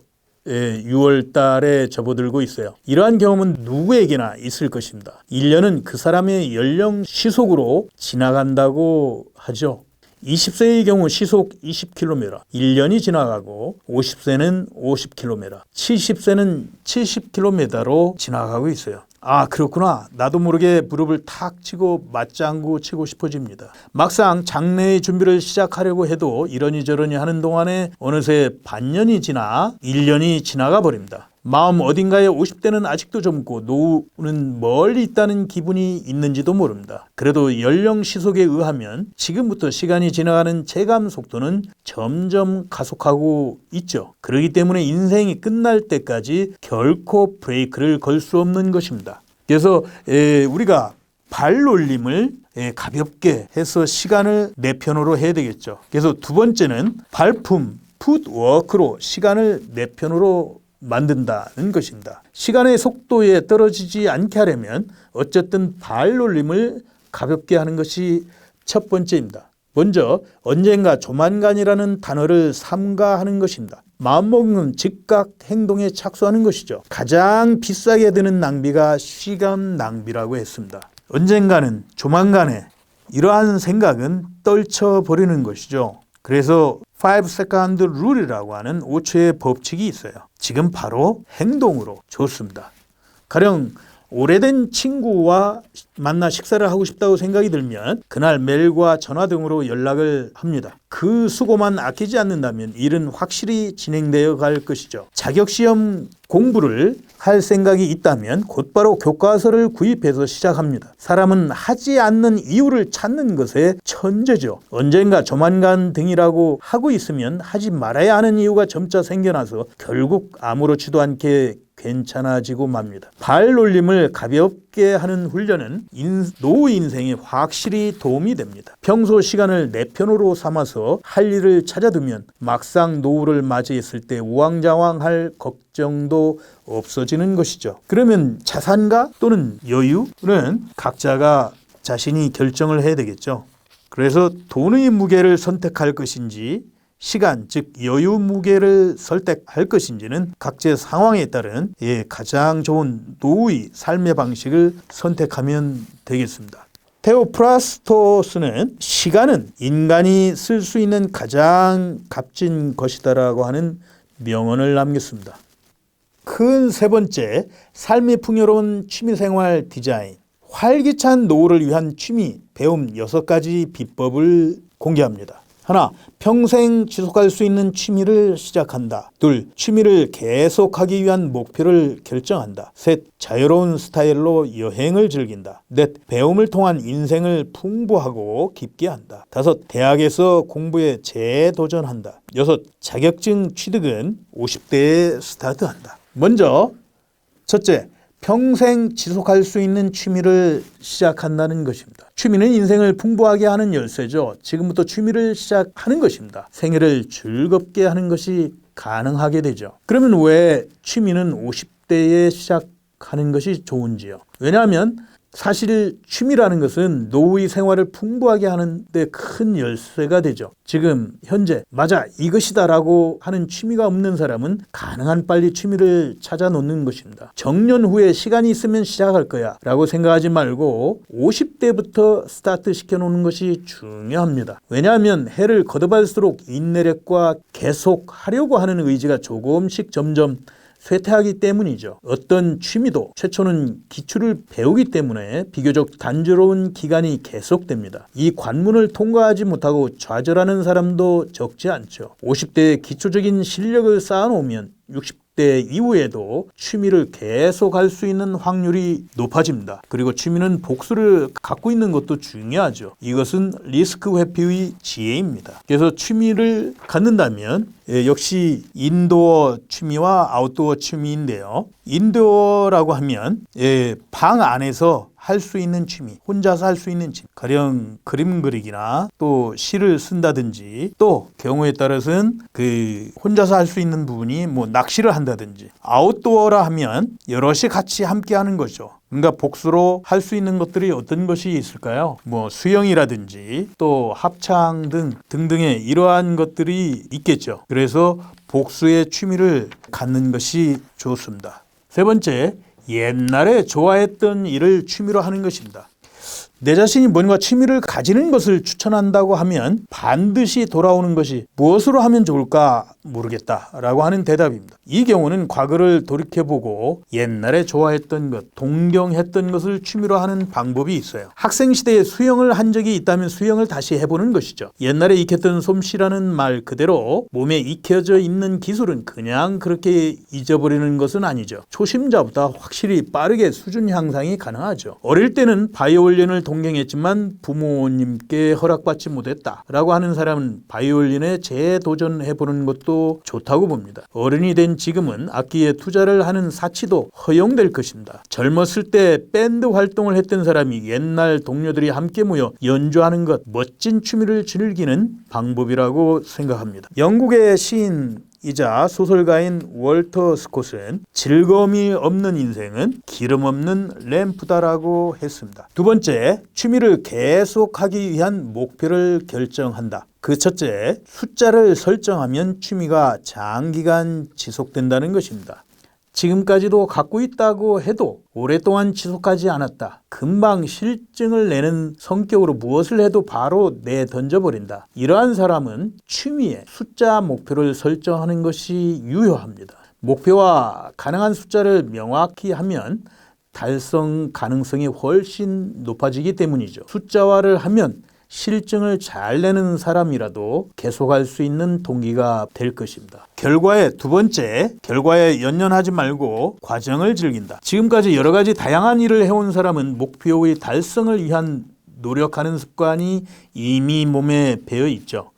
6월 달에 접어들고 있어요. 이러한 경험은 누구에게나 있을 것입니다. 1년은 그 사람의 연령 시속으로 지나간다고 하죠. 20세의 경우 시속 20km, 1년이 지나가고 50세는 50km, 70세는 70km로 지나가고 있어요. 아, 그렇구나. 나도 모르게 무릎을 탁 치고 맞장구 치고 싶어집니다. 막상 장래의 준비를 시작하려고 해도 이러니 저러니 하는 동안에 어느새 반년이 지나 1년이 지나가 버립니다. 마음 어딘가에 50대는 아직도 젊고 노후는 멀리 있다는 기분이 있는지도 모릅니다. 그래도 연령 시속에 의하면 지금부터 시간이 지나가는 체감 속도는 점점 가속하고 있죠. 그렇기 때문에 인생이 끝날 때까지 결코 브레이크를 걸 수 없는 것입니다. 그래서 우리가 발놀림을 가볍게 해서 시간을 내 편으로 해야 되겠죠. 그래서 두 번째는 발품, 풋워크로 시간을 내 편으로 만든다는 것입니다. 시간의 속도에 떨어지지 않게 하려면 어쨌든 발놀림을 가볍게 하는 것이 첫 번째입니다. 먼저 언젠가 조만간이라는 단어를 삼가하는 것입니다. 마음먹는 즉각 행동에 착수하는 것이죠. 가장 비싸게 드는 낭비가 시간 낭비라고 했습니다. 언젠가는 조만간에 이러한 생각은 떨쳐버리는 것이죠. 그래서 5세컨드 룰이라고 하는 5초의 법칙이 있어요. 지금 바로 행동으로 좋습니다. 가령 오래된 친구와 만나 식사를 하고 싶다고 생각이 들면 그날 메일과 전화 등으로 연락을 합니다. 그 수고만 아끼지 않는다면 일은 확실히 진행되어 갈 것이죠. 자격시험 공부를 할 생각이 있다면 곧바로 교과서를 구입해서 시작합니다. 사람은 하지 않는 이유를 찾는 것에 천재죠. 언젠가 조만간 등이라고 하고 있으면 하지 말아야 하는 이유가 점차 생겨나서 결국 아무렇지도 않게 괜찮아지고 맙니다. 발놀림을 가볍게 하는 훈련은 노후 인생에 확실히 도움이 됩니다. 평소 시간을 내 편으로 삼아서 할 일을 찾아두면 막상 노후를 맞이했을 때 우왕좌왕할 걱정도 없어지는 것이죠. 그러면 자산가 또는 여유는 각자가 자신이 결정을 해야 되겠죠. 그래서 돈의 무게를 선택할 것인지 시간, 즉 여유 무게를 선택할 것인지는 각자의 상황에 따른 가장 좋은 노후의 삶의 방식을 선택하면 되겠습니다. 테오프라스토스는 시간은 인간이 쓸 수 있는 가장 값진 것이다라고 하는 명언을 남겼습니다. 큰 세 번째, 삶이 풍요로운 취미생활 디자인. 활기찬 노후를 위한 취미 배움 6가지 비법을 공개합니다. 하나, 평생 지속할 수 있는 취미를 시작한다. 둘, 취미를 계속하기 위한 목표를 결정한다. 셋, 자유로운 스타일로 여행을 즐긴다. 넷, 배움을 통한 인생을 풍부하고 깊게 한다. 다섯, 대학에서 공부에 재도전한다. 여섯, 자격증 취득은 50대에 스타트한다. 먼저 첫째, 평생 지속할 수 있는 취미를 시작한다는 것입니다. 취미는 인생을 풍부하게 하는 열쇠죠. 지금부터 취미를 시작하는 것입니다. 생애를 즐겁게 하는 것이 가능하게 되죠. 그러면 왜 취미는 50대에 시작하는 것이 좋은지요? 왜냐하면 사실 취미라는 것은 노후의 생활을 풍부하게 하는 데 큰 열쇠가 되죠. 지금 현재 맞아 이것이다 라고 하는 취미가 없는 사람은 가능한 빨리 취미를 찾아 놓는 것입니다. 정년 후에 시간이 있으면 시작할 거야 라고 생각하지 말고 50대부터 스타트 시켜놓는 것이 중요합니다. 왜냐하면 해를 거듭할수록 인내력과 계속하려고 하는 의지가 조금씩 점점 쇠퇴하기 때문이죠. 어떤 취미도 최초는 기초를 배우기 때문에 비교적 단조로운 기간이 계속됩니다. 이 관문을 통과하지 못하고 좌절하는 사람도 적지 않죠. 50대에 기초적인 실력을 쌓아놓으면 60대 이후에도 취미를 계속할 수 있는 확률이 높아집니다. 그리고 취미는 복수를 갖고 있는 것도 중요하죠. 이것은 리스크 회피의 지혜입니다. 그래서 취미를 갖는다면 역시 인도어 취미와 아웃도어 취미인데요. 인도어라고 하면 방 안에서 할 수 있는 취미, 혼자서 할 수 있는 취미, 가령 그림 그리기나 또 시를 쓴다든지 또 경우에 따라서는 혼자서 할 수 있는 부분이 낚시를 한다든지. 아웃도어라 하면 여럿이 같이 함께 하는 거죠. 그러니까 복수로 할 수 있는 것들이 어떤 것이 있을까요? 수영이라든지 또 합창 등등의 이러한 것들이 있겠죠. 그래서 복수의 취미를 갖는 것이 좋습니다. 세 번째, 옛날에 좋아했던 일을 취미로 하는 것입니다. 내 자신이 뭔가 취미를 가지는 것을 추천한다고 하면 반드시 돌아오는 것이 무엇으로 하면 좋을까 모르겠다라고 하는 대답입니다. 이 경우는 과거를 돌이켜보고 옛날에 좋아했던 것, 동경했던 것을 취미로 하는 방법이 있어요. 학생 시대에 수영을 한 적이 있다면 수영을 다시 해보는 것이죠. 옛날에 익혔던 솜씨라는 말 그대로 몸에 익혀져 있는 기술은 그냥 그렇게 잊어버리는 것은 아니죠. 초심자보다 확실히 빠르게 수준 향상이 가능하죠. 어릴 때는 바이올린을 동경했지만 부모님께 허락받지 못했다라고 하는 사람은 바이올린에 재도전해보는 것도 좋다고 봅니다. 어른이 된 지금은 악기에 투자를 하는 사치도 허용될 것입니다. 젊었을 때 밴드 활동을 했던 사람이 옛날 동료들이 함께 모여 연주하는 것, 멋진 취미를 즐기는 방법이라고 생각합니다. 영국의 시인 이자 소설가인 월터 스콧은 즐거움이 없는 인생은 기름 없는 램프다라고 했습니다. 두 번째, 취미를 계속하기 위한 목표를 결정한다. 그 첫째, 숫자를 설정하면 취미가 장기간 지속된다는 것입니다. 지금까지도 갖고 있다고 해도 오랫동안 지속하지 않았다. 금방 실증을 내는 성격으로 무엇을 해도 바로 내던져버린다. 이러한 사람은 취미에 숫자 목표를 설정하는 것이 유효합니다. 목표와 가능한 숫자를 명확히 하면 달성 가능성이 훨씬 높아지기 때문이죠. 숫자화를 하면 실증을 잘 내는 사람이라도 계속할 수 있는 동기가 될 것입니다. 결과의 두 번째, 결과에 연연하지 말고 과정을 즐긴다. 지금까지 여러 가지 다양한 일을 해온 사람은 목표의 달성을 위한 노력하는 습관이 이미 몸에 배어 있죠.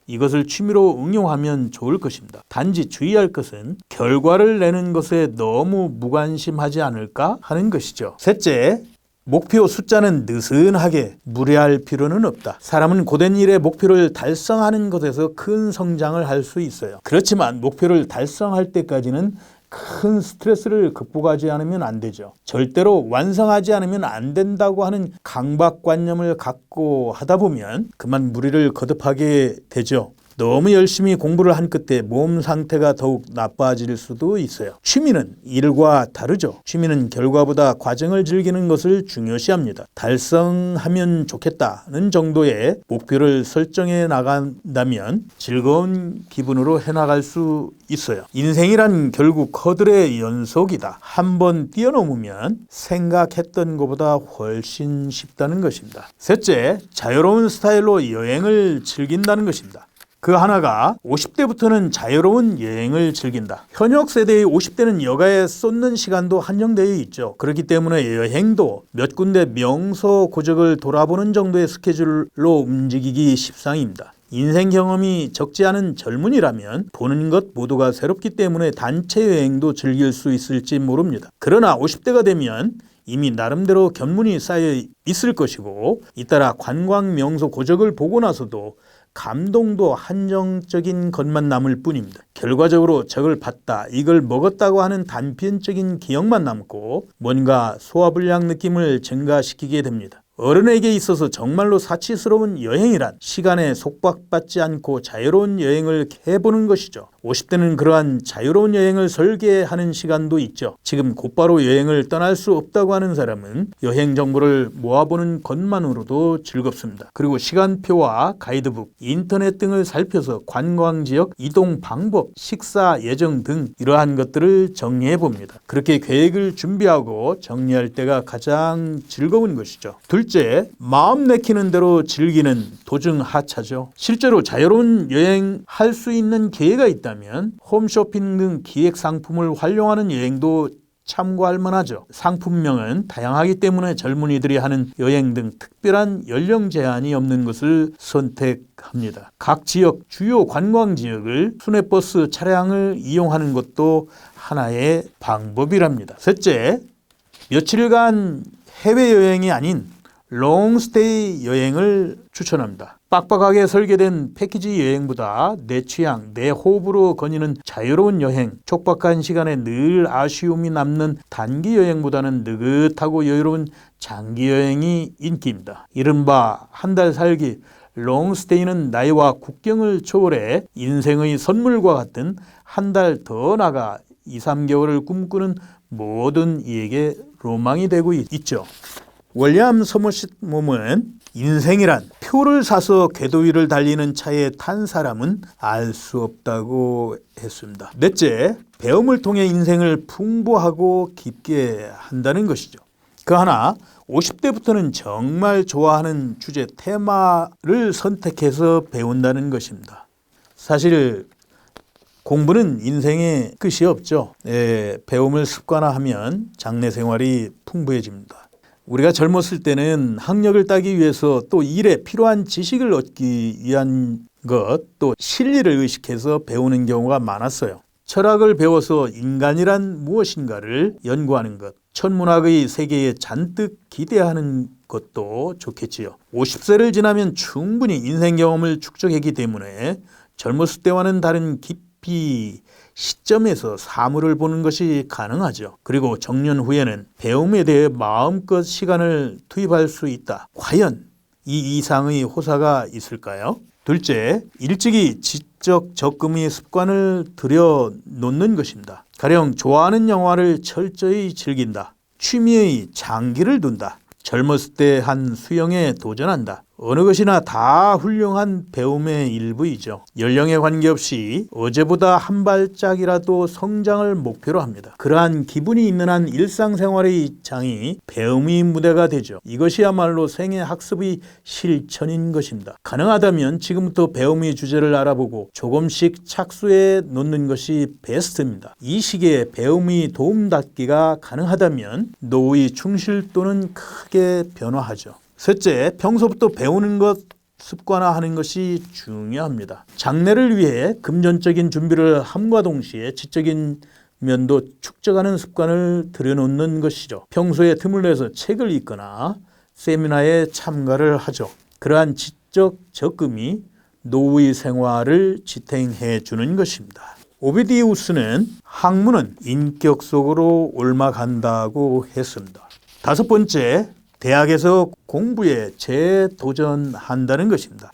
이것을 취미로 응용하면 좋을 것입니다. 단지 주의할 것은 결과를 내는 것에 너무 무관심하지 않을까 하는 것이죠. 셋째, 목표 숫자는 느슨하게 무리할 필요는 없다. 사람은 고된 일의 목표를 달성하는 것에서 큰 성장을 할 수 있어요. 그렇지만 목표를 달성할 때까지는 큰 스트레스를 극복하지 않으면 안 되죠. 절대로 완성하지 않으면 안 된다고 하는 강박관념을 갖고 하다 보면 그만 무리를 거듭하게 되죠. 너무 열심히 공부를 한 끝에 몸 상태가 더욱 나빠질 수도 있어요. 취미는 일과 다르죠. 취미는 결과보다 과정을 즐기는 것을 중요시합니다. 달성하면 좋겠다는 정도의 목표를 설정해 나간다면 즐거운 기분으로 해나갈 수 있어요. 인생이란 결국 허들의 연속이다. 한번 뛰어넘으면 생각했던 것보다 훨씬 쉽다는 것입니다. 셋째, 자유로운 스타일로 여행을 즐긴다는 것입니다. 그 하나가 50대부터는 자유로운 여행을 즐긴다. 현역 세대의 50대는 여가에 쏟는 시간도 한정되어 있죠. 그렇기 때문에 여행도 몇 군데 명소 고적을 돌아보는 정도의 스케줄로 움직이기 십상입니다. 인생 경험이 적지 않은 젊은이라면 보는 것 모두가 새롭기 때문에 단체 여행도 즐길 수 있을지 모릅니다. 그러나 50대가 되면 이미 나름대로 견문이 쌓여 있을 것이고 잇따라 관광 명소 고적을 보고 나서도 감동도 한정적인 것만 남을 뿐입니다. 결과적으로 저걸 봤다, 이걸 먹었다고 하는 단편적인 기억만 남고 뭔가 소화불량 느낌을 증가시키게 됩니다. 어른에게 있어서 정말로 사치스러운 여행이란 시간에 속박받지 않고 자유로운 여행을 해보는 것이죠. 50대는 그러한 자유로운 여행을 설계하는 시간도 있죠. 지금 곧바로 여행을 떠날 수 없다고 하는 사람은 여행 정보를 모아보는 것만으로도 즐겁습니다. 그리고 시간표와 가이드북, 인터넷 등을 살펴서 관광지역, 이동 방법, 식사 예정 등 이러한 것들을 정리해 봅니다. 그렇게 계획을 준비하고 정리할 때가 가장 즐거운 것이죠. 둘째, 마음 내키는 대로 즐기는 도중 하차죠. 실제로 자유로운 여행할 수 있는 기회가 있다면 홈쇼핑 등 기획 상품을 활용하는 여행도 참고할 만하죠. 상품명은 다양하기 때문에 젊은이들이 하는 여행 등 특별한 연령 제한이 없는 것을 선택합니다. 각 지역 주요 관광 지역을 순회버스 차량을 이용하는 것도 하나의 방법이랍니다. 셋째, 며칠간 해외여행이 아닌 롱스테이 여행을 추천합니다. 빡빡하게 설계된 패키지 여행보다 내 취향, 내 호흡으로 거니는 자유로운 여행, 촉박한 시간에 늘 아쉬움이 남는 단기 여행보다는 느긋하고 여유로운 장기 여행이 인기입니다. 이른바 한 달 살기, 롱스테이는 나이와 국경을 초월해 인생의 선물과 같은 한 달 더 나가 2, 3개월을 꿈꾸는 모든 이에게 로망이 되고 있죠. 월리엄 서머싯 몬은 인생이란 표를 사서 궤도 위를 달리는 차에 탄 사람은 알 수 없다고 했습니다. 넷째, 배움을 통해 인생을 풍부하고 깊게 한다는 것이죠. 그 하나, 50대부터는 정말 좋아하는 주제, 테마를 선택해서 배운다는 것입니다. 사실 공부는 인생의 끝이 없죠. 배움을 습관화하면 장래 생활이 풍부해집니다. 우리가 젊었을 때는 학력을 따기 위해서 또 일에 필요한 지식을 얻기 위한 것, 또 실리를 의식해서 배우는 경우가 많았어요. 철학을 배워서 인간이란 무엇인가를 연구하는 것, 천문학의 세계에 잔뜩 기대하는 것도 좋겠지요. 50세를 지나면 충분히 인생 경험을 축적했기 때문에 젊었을 때와는 다른 깊이 시점에서 사물을 보는 것이 가능하죠. 그리고 정년 후에는 배움에 대해 마음껏 시간을 투입할 수 있다. 과연 이 이상의 호사가 있을까요? 둘째, 일찍이 지적 적금의 습관을 들여놓는 것입니다. 가령 좋아하는 영화를 철저히 즐긴다. 취미의 장기를 둔다. 젊었을 때 한 수영에 도전한다. 어느 것이나 다 훌륭한 배움의 일부이죠. 연령에 관계없이 어제보다 한 발짝이라도 성장을 목표로 합니다. 그러한 기분이 있는 한 일상생활의 장이 배움의 무대가 되죠. 이것이야말로 생애 학습의 실천인 것입니다. 가능하다면 지금부터 배움의 주제를 알아보고 조금씩 착수해 놓는 것이 베스트입니다. 이 시기에 배움의 도움닫기가 가능하다면 노후의 충실도는 크게 변화하죠. 셋째, 평소부터 배우는 것 습관화하는 것이 중요합니다. 장래를 위해 금전적인 준비를 함과 동시에 지적인 면도 축적하는 습관을 들여놓는 것이죠. 평소에 틈을 내서 책을 읽거나 세미나에 참가를 하죠. 그러한 지적 적금이 노후의 생활을 지탱해 주는 것입니다. 오비디우스는 학문은 인격 속으로 옮아간다고 했습니다. 다섯 번째, 대학에서 공부에 재도전한다는 것입니다.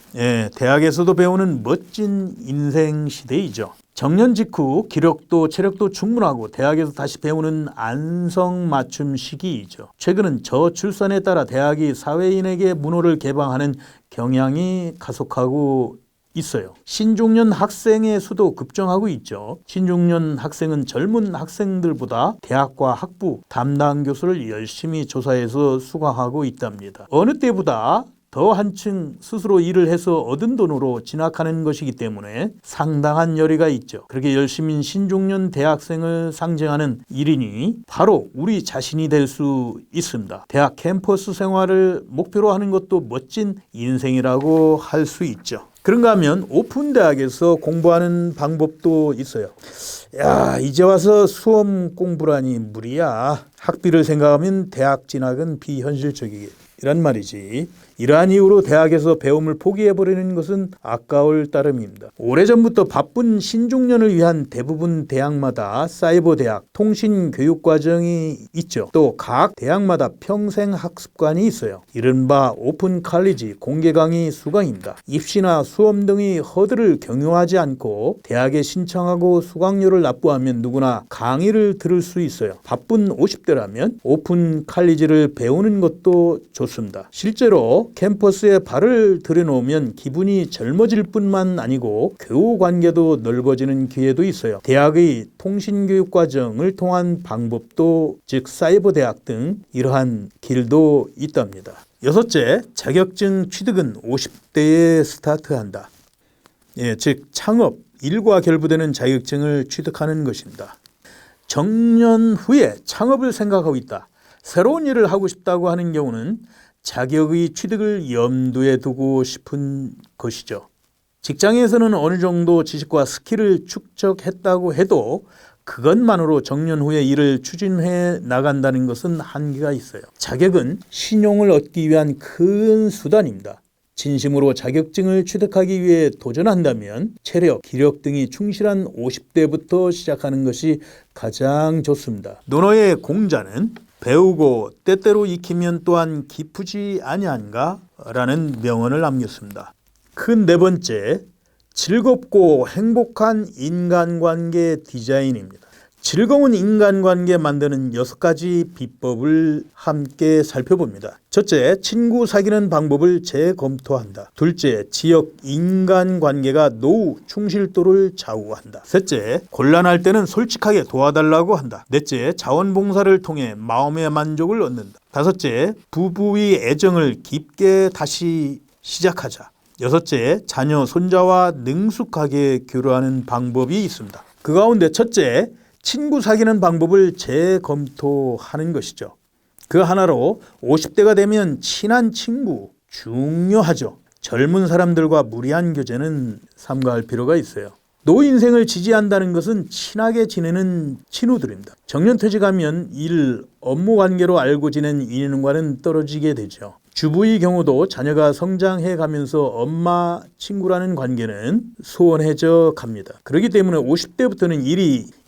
대학에서도 배우는 멋진 인생 시대이죠. 정년 직후 기력도 체력도 충분하고 대학에서 다시 배우는 안성맞춤 시기이죠. 최근은 저출산에 따라 대학이 사회인에게 문호를 개방하는 경향이 가속하고 있어요. 신중년 학생의 수도 급증하고 있죠. 신중년 학생은 젊은 학생들보다 대학과 학부, 담당 교수를 열심히 조사해서 수강하고 있답니다. 어느 때보다 더 한층 스스로 일을 해서 얻은 돈으로 진학하는 것이기 때문에 상당한 열의가 있죠. 그렇게 열심인 신중년 대학생을 상징하는 일인이 바로 우리 자신이 될 수 있습니다. 대학 캠퍼스 생활을 목표로 하는 것도 멋진 인생이라고 할 수 있죠. 그런가 하면 오픈대학에서 공부하는 방법도 있어요. 야, 이제 와서 수험 공부라니 무리야. 학비를 생각하면 대학 진학은 비현실적이란 말이지. 이러한 이유로 대학에서 배움을 포기해버리는 것은 아까울 따름입니다. 오래전부터 바쁜 신중년을 위한 대부분 대학마다 사이버 대학, 통신 교육 과정이 있죠. 또 각 대학마다 평생 학습관이 있어요. 이른바 오픈 칼리지 공개 강의 수강입니다. 입시나 수험 등의 허들을 경유하지 않고 대학에 신청하고 수강료를 납부하면 누구나 강의를 들을 수 있어요. 바쁜 50대라면 오픈 칼리지를 배우는 것도 좋습니다. 실제로 캠퍼스에 발을 들여놓으면 기분이 젊어질 뿐만 아니고 교우 관계도 넓어지는 기회도 있어요. 대학의 통신교육 과정을 통한 방법도 즉 사이버 대학 등 이러한 길도 있답니다. 여섯째, 자격증 취득은 50대에 스타트한다. 즉 창업, 일과 결부되는 자격증을 취득하는 것입니다. 정년 후에 창업을 생각하고 있다. 새로운 일을 하고 싶다고 하는 경우는 자격의 취득을 염두에 두고 싶은 것이죠. 직장에서는 어느 정도 지식과 스킬을 축적했다고 해도 그것만으로 정년 후에 일을 추진해 나간다는 것은 한계가 있어요. 자격은 신용을 얻기 위한 큰 수단입니다. 진심으로 자격증을 취득하기 위해 도전한다면 체력, 기력 등이 충실한 50대부터 시작하는 것이 가장 좋습니다. 논어의 공자는 배우고 때때로 익히면 또한 기쁘지 아니한가? 라는 명언을 남겼습니다. 큰 네 번째, 즐겁고 행복한 인간관계 디자인입니다. 즐거운 인간관계 만드는 6가지 비법을 함께 살펴봅니다. 첫째, 친구 사귀는 방법을 재검토한다. 둘째, 지역 인간관계가 노후 충실도를 좌우한다. 셋째, 곤란할 때는 솔직하게 도와달라고 한다. 넷째, 자원봉사를 통해 마음의 만족을 얻는다. 다섯째, 부부의 애정을 깊게 다시 시작하자. 여섯째, 자녀, 손자와 능숙하게 교류하는 방법이 있습니다. 그 가운데 첫째, 친구 사귀는 방법을 재검토하는 것이죠. 그 하나로 50대가 되면 친한 친구 중요하죠. 젊은 사람들과 무리한 교제는 삼가할 필요가 있어요. 노 인생을 지지한다는 것은 친하게 지내는 친구들입니다. 정년퇴직하면 일, 업무 관계로 알고 지낸 인연과는 떨어지게 되죠. 주부의 경우도 자녀가 성장해 가면서 엄마 친구라는 관계는 소원해져 갑니다. 그렇기 때문에 50대부터는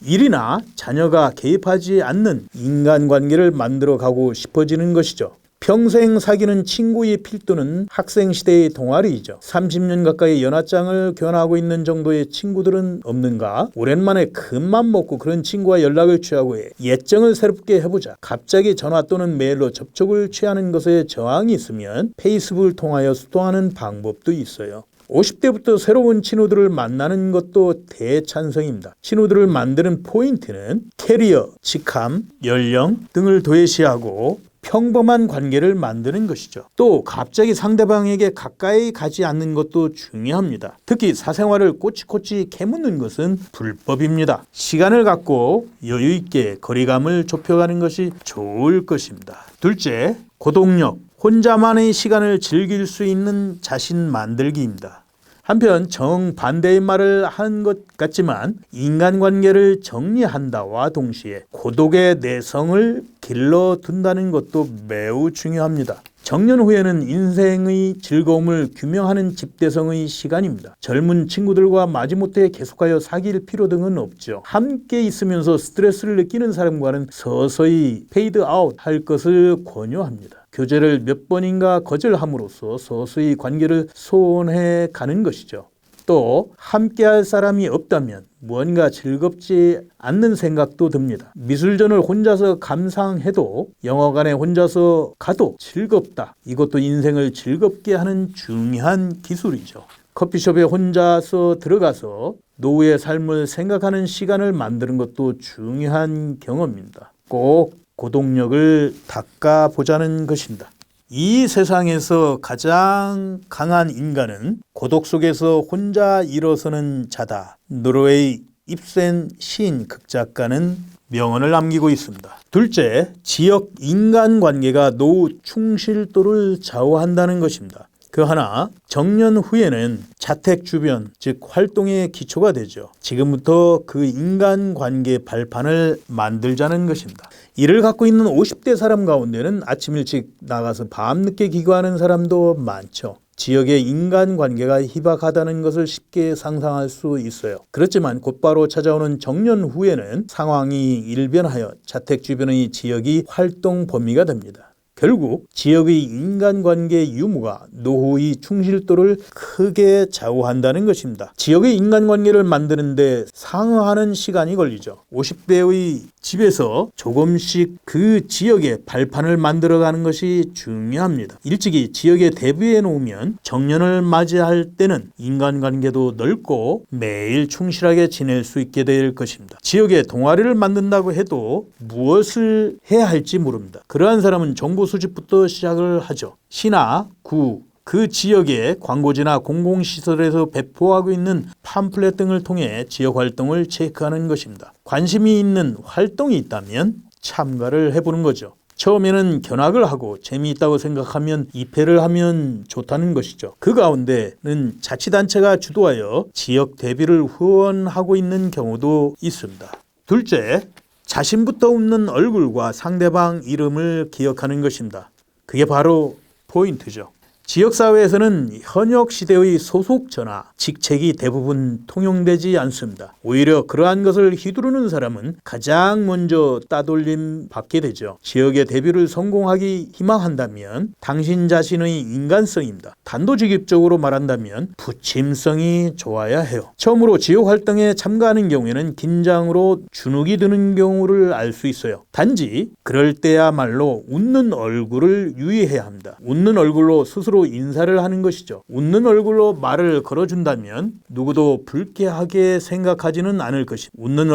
일이나 자녀가 개입하지 않는 인간관계를 만들어 가고 싶어지는 것이죠. 평생 사귀는 친구의 필두는 학생시대의 동아리이죠. 30년 가까이 연하장을 교환하고 있는 정도의 친구들은 없는가? 오랜만에 큰맘 먹고 그런 친구와 연락을 취하고 예정을 새롭게 해보자. 갑자기 전화 또는 메일로 접촉을 취하는 것에 저항이 있으면 페이스북을 통하여 소통하는 방법도 있어요. 50대부터 새로운 친구들을 만나는 것도 대찬성입니다. 친구들을 만드는 포인트는 캐리어, 직함, 연령 등을 도외시하고 평범한 관계를 만드는 것이죠. 또 갑자기 상대방에게 가까이 가지 않는 것도 중요합니다. 특히 사생활을 꼬치꼬치 캐묻는 것은 불법입니다. 시간을 갖고 여유 있게 거리감을 좁혀가는 것이 좋을 것입니다. 둘째, 고독력. 혼자만의 시간을 즐길 수 있는 자신 만들기입니다. 한편 정반대의 말을 한 것 같지만 인간관계를 정리한다와 동시에 고독의 내성을 길러둔다는 것도 매우 중요합니다. 정년 후에는 인생의 즐거움을 규명하는 집대성의 시간입니다. 젊은 친구들과 마지못해 계속하여 사귈 필요 등은 없죠. 함께 있으면서 스트레스를 느끼는 사람과는 서서히 페이드 아웃 할 것을 권유합니다. 교제를 몇 번인가 거절함으로써 서서히 관계를 소원해 가는 것이죠. 또 함께할 사람이 없다면 무언가 즐겁지 않는 생각도 듭니다. 미술전을 혼자서 감상해도 영화관에 혼자서 가도 즐겁다. 이것도 인생을 즐겁게 하는 중요한 기술이죠. 커피숍에 혼자서 들어가서 노후의 삶을 생각하는 시간을 만드는 것도 중요한 경험입니다. 꼭 고독력을 닦아보자는 것입니다. 이 세상에서 가장 강한 인간은 고독 속에서 혼자 일어서는 자다. 노르웨이 입센 시인 극작가는 명언을 남기고 있습니다. 둘째, 지역 인간관계가 노후 충실도를 좌우한다는 것입니다. 그 하나, 정년 후에는 자택 주변, 즉 활동의 기초가 되죠. 지금부터 그 인간관계 발판을 만들자는 것입니다. 이를 갖고 있는 50대 사람 가운데는 아침 일찍 나가서 밤늦게 기거하는 사람도 많죠. 지역의 인간관계가 희박하다는 것을 쉽게 상상할 수 있어요. 그렇지만 곧바로 찾아오는 정년 후에는 상황이 일변하여 자택 주변의 지역이 활동 범위가 됩니다. 결국 지역의 인간관계 유무가 노후의 충실도를 크게 좌우한다는 것입니다. 지역의 인간관계를 만드는데 상응하는 시간이 걸리죠. 50대의 집에서 조금씩 그 지역의 발판을 만들어가는 것이 중요합니다. 일찍이 지역에 대비해 놓으면 정년을 맞이할 때는 인간관계도 넓고 매일 충실하게 지낼 수 있게 될 것입니다. 지역에 동아리를 만든다고 해도 무엇을 해야 할지 모릅니다. 그러한 사람은 정보 수집부터 시작을 하죠. 시나 구, 그 지역의 광고지나 공공시설에서 배포하고 있는 팜플렛 등을 통해 지역 활동을 체크하는 것입니다. 관심이 있는 활동이 있다면 참가를 해보는 거죠. 처음에는 견학을 하고 재미있다고 생각하면 입회를 하면 좋다는 것이죠. 그 가운데는 자치단체가 주도하여 지역 대비를 후원하고 있는 경우도 있습니다. 둘째, 자신부터 웃는 얼굴과 상대방 이름을 기억하는 것입니다. 그게 바로 포인트죠. 지역사회에서는 현역 시대의 소속처나 직책이 대부분 통용되지 않습니다. 오히려 그러한 것을 휘두르는 사람은 가장 먼저 따돌림 받게 되죠. 지역의 데뷔를 성공하기 희망한다면 당신 자신의 인간성입니다. 단도직입적으로 말한다면 부침성이 좋아야 해요. 처음으로 지역 활동에 참가하는 경우에는 긴장으로 주눅이 드는 경우를 알 수 있어요. 단지 그럴 때야말로 웃는 얼굴을 유의해야 합니다. 웃는 얼굴로 스스로 인사를 하는 것이죠. 웃는 얼굴로 말을 걸어준다면 누구도 불쾌하게 생각하지는 않을 것입니다. 웃는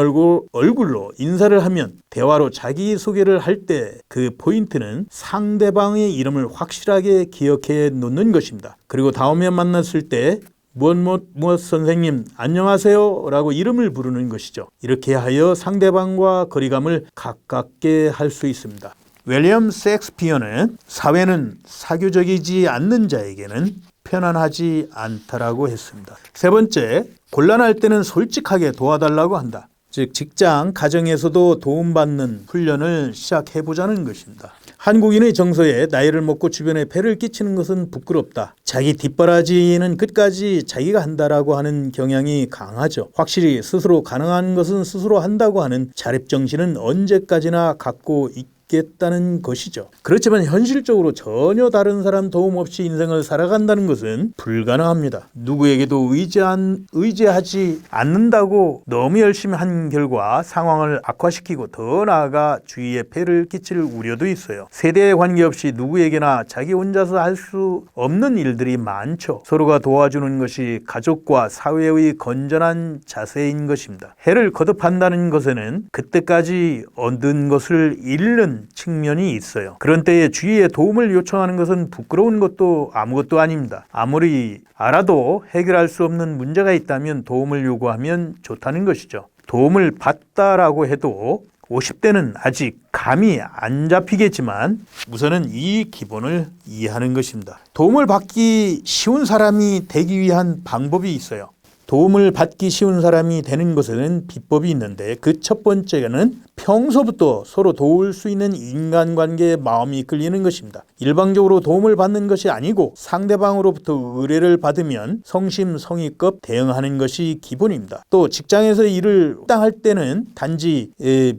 얼굴로 인사를 하면 대화로 자기소개를 할 때 그 포인트는 상대방의 이름을 확실하게 기억해 놓는 것입니다. 그리고 다음에 만났을 때 무엇 선생님 안녕하세요 라고 이름을 부르는 것이죠. 이렇게 하여 상대방과 거리감을 가깝게 할 수 있습니다. 윌리엄 셰익스피어는 사회는 사교적이지 않는 자에게는 편안하지 않다라고 했습니다. 세 번째, 곤란할 때는 솔직하게 도와달라고 한다. 즉 직장, 가정에서도 도움받는 훈련을 시작해보자는 것입니다. 한국인의 정서에 나이를 먹고 주변에 폐를 끼치는 것은 부끄럽다. 자기 뒷바라지는 끝까지 자기가 한다라고 하는 경향이 강하죠. 확실히 스스로 가능한 것은 스스로 한다고 하는 자립정신은 언제까지나 갖고 있게 있겠다는 것이죠. 그렇지만 현실적으로 전혀 다른 사람 도움 없이 인생을 살아간다는 것은 불가능합니다. 누구에게도 의지하지 않는다고 너무 열심히 한 결과 상황을 악화시키고 더 나아가 주위에 폐를 끼칠 우려도 있어요. 세대에 관계없이 누구에게나 자기 혼자서 할 수 없는 일들이 많죠. 서로가 도와주는 것이 가족과 사회의 건전한 자세인 것입니다. 해를 거듭한다는 것에는 그때까지 얻은 것을 잃는 측면이 있어요. 그런 때에 주위에 도움을 요청하는 것은 부끄러운 것도 아무것도 아닙니다. 아무리 알아도 해결할 수 없는 문제가 있다면 도움을 요구하면 좋다는 것이죠. 도움을 받다라고 해도 50대는 아직 감이 안 잡히겠지만 우선은 이 기본을 이해하는 것입니다. 도움을 받기 쉬운 사람이 되기 위한 방법이 있어요. 도움을 받기 쉬운 사람이 되는 것에는 비법이 있는데 그 첫 번째는 평소부터 서로 도울 수 있는 인간관계에 마음이 끌리는 것입니다. 일방적으로 도움을 받는 것이 아니고 상대방으로부터 의뢰를 받으면 성심성의껏 대응하는 것이 기본입니다. 또 직장에서 일을 할 때는 단지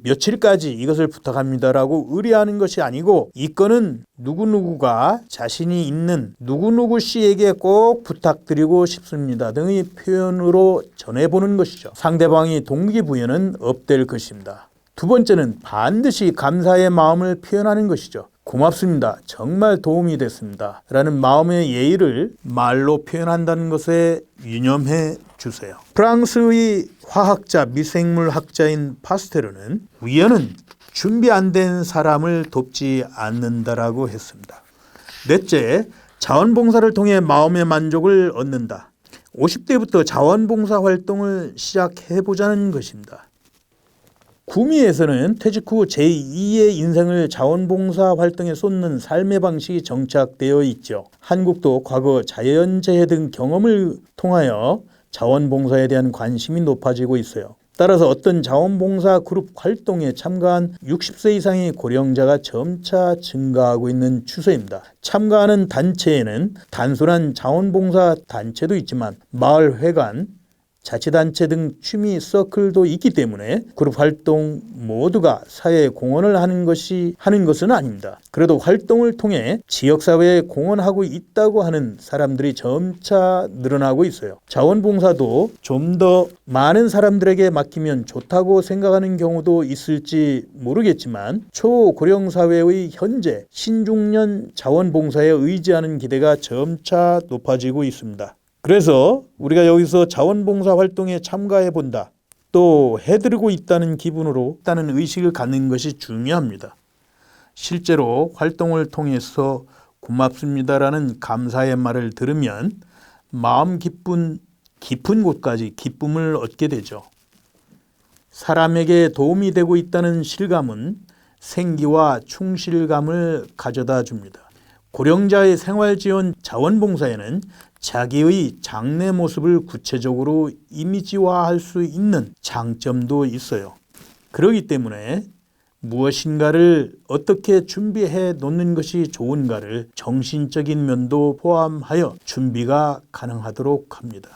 며칠까지 이것을 부탁합니다라고 의뢰하는 것이 아니고 이 건은 누구누구가 자신이 있는 누구누구 씨에게 꼭 부탁드리고 싶습니다 등의 표현으로 전해보는 것이죠. 상대방이 동기부여는 업될 것입니다. 두 번째는 반드시 감사의 마음을 표현하는 것이죠. 고맙습니다. 정말 도움이 됐습니다. 라는 마음의 예의를 말로 표현한다는 것에 유념해 주세요. 프랑스의 화학자, 미생물학자인 파스테르는 우연은 준비 안 된 사람을 돕지 않는다라고 했습니다. 넷째, 자원봉사를 통해 마음의 만족을 얻는다. 50대부터 자원봉사 활동을 시작해보자는 것입니다. 구미에서는 퇴직 후 제2의 인생을 자원봉사 활동에 쏟는 삶의 방식이 정착되어 있죠. 한국도 과거 자연재해 등 경험을 통하여 자원봉사에 대한 관심이 높아지고 있어요. 따라서 어떤 자원봉사 그룹 활동에 참가한 60세 이상의 고령자가 점차 증가하고 있는 추세입니다. 참가하는 단체에는 단순한 자원봉사 단체도 있지만 마을회관, 자치단체 등 취미 서클도 있기 때문에 그룹 활동 모두가 사회에 공헌을 하는 것은 아닙니다. 그래도 활동을 통해 지역사회에 공헌하고 있다고 하는 사람들이 점차 늘어나고 있어요. 자원봉사도 좀 더 많은 사람들에게 맡기면 좋다고 생각하는 경우도 있을지 모르겠지만 초고령 사회의 현재 신중년 자원봉사에 의지하는 기대가 점차 높아지고 있습니다. 그래서 우리가 여기서 자원봉사 활동에 참가해 본다, 또 해드리고 있다는 기분으로 있다는 의식을 갖는 것이 중요합니다. 실제로 활동을 통해서 고맙습니다라는 감사의 말을 들으면 마음 깊은 곳까지 기쁨을 얻게 되죠. 사람에게 도움이 되고 있다는 실감은 생기와 충실감을 가져다 줍니다. 고령자의 생활지원 자원봉사에는 자기의 장래 모습을 구체적으로 이미지화할 수 있는 장점도 있어요. 그렇기 때문에 무엇인가를 어떻게 준비해 놓는 것이 좋은가를 정신적인 면도 포함하여 준비가 가능하도록 합니다.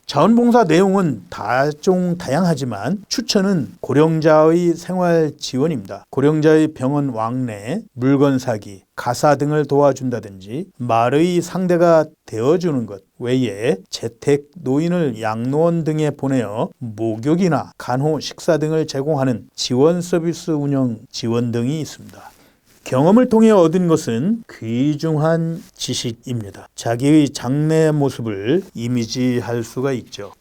자원봉사 내용은 다양하지만 추천은 고령자의 생활 지원입니다. 고령자의 병원 왕래, 물건 사기, 가사 등을 도와준다든지 말의 상대가 되어주는 것 외에 재택 노인을 양로원 등에 보내어 목욕이나 간호, 식사 등을 제공하는 지원 서비스 운영 지원 등이 있습니다. 경험을 통해 얻은 것은 귀중한 지식입니다. 자기의 장래 모습을 이미지할 수가 있죠.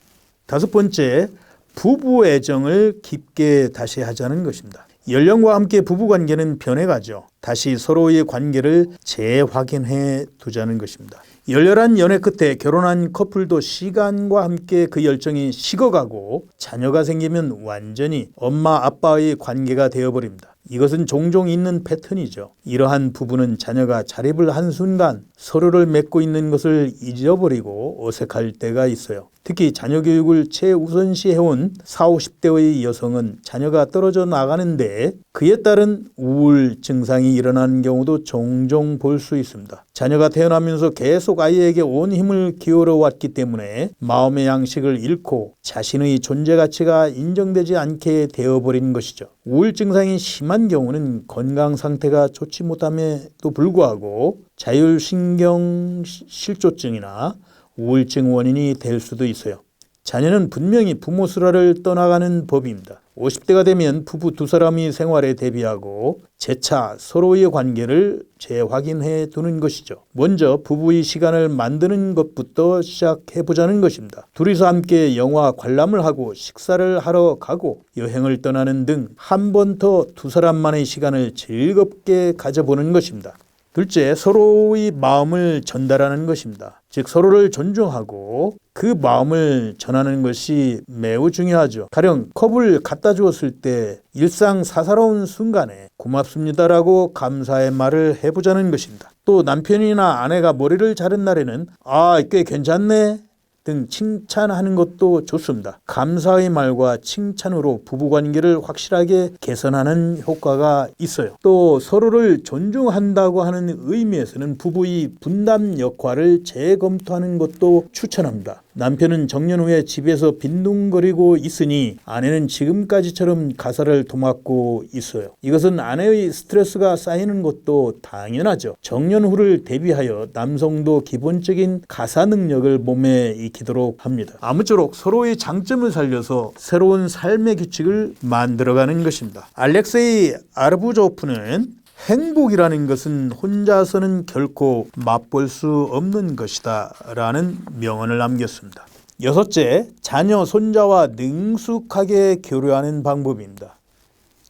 다섯 번째, 부부 애정을 깊게 다시 하자는 것입니다. 연령과 함께 부부관계는 변해가죠. 다시 서로의 관계를 재확인해 두자는 것입니다. 열렬한 연애 끝에 결혼한 커플도 시간과 함께 그 열정이 식어가고 자녀가 생기면 완전히 엄마 아빠의 관계가 되어버립니다. 이것은 종종 있는 패턴이죠. 이러한 부부는 자녀가 자립을 한 순간 서로를 맺고 있는 것을 잊어버리고 어색할 때가 있어요. 특히 자녀 교육을 최우선시해온 40, 50대의 여성은 자녀가 떨어져 나가는데 그에 따른 우울 증상이 일어나는 경우도 종종 볼 수 있습니다. 자녀가 태어나면서 계속 아이에게 온 힘을 기울여 왔기 때문에 마음의 양식을 잃고 자신의 존재 가치가 인정되지 않게 되어버린 것이죠. 우울 증상이 심한 경우는 건강 상태가 좋지 못함에도 불구하고 자율신경 실조증이나 우울증 원인이 될 수도 있어요. 자녀는 분명히 부모 슬하를 떠나가는 법입니다. 50대가 되면 부부 두 사람이 생활에 대비하고 재차 서로의 관계를 재확인해 두는 것이죠. 먼저 부부의 시간을 만드는 것부터 시작해 보자는 것입니다. 둘이서 함께 영화 관람을 하고 식사를 하러 가고 여행을 떠나는 등 한 번 더 두 사람만의 시간을 즐겁게 가져보는 것입니다. 둘째, 서로의 마음을 전달하는 것입니다. 즉 서로를 존중하고 그 마음을 전하는 것이 매우 중요하죠. 가령 컵을 갖다 주었을 때 일상 사사로운 순간에 고맙습니다라고 감사의 말을 해보자는 것입니다. 또 남편이나 아내가 머리를 자른 날에는 꽤 괜찮네 등 칭찬하는 것도 좋습니다. 감사의 말과 칭찬으로 부부관계를 확실하게 개선하는 효과가 있어요. 또 서로를 존중한다고 하는 의미에서는 부부의 분담 역할을 재검토하는 것도 추천합니다. 남편은 정년 후에 집에서 빈둥거리고 있으니 아내는 지금까지처럼 가사를 도맡고 있어요. 이것은 아내의 스트레스가 쌓이는 것도 당연하죠. 정년 후를 대비하여 남성도 기본적인 가사 능력을 몸에 익히도록 합니다. 아무쪼록 서로의 장점을 살려서 새로운 삶의 규칙을 만들어가는 것입니다. 알렉세이 아르부조프는 행복이라는 것은 혼자서는 결코 맛볼 수 없는 것이다 라는 명언을 남겼습니다. 여섯째, 자녀, 손자와 능숙하게 교류하는 방법입니다.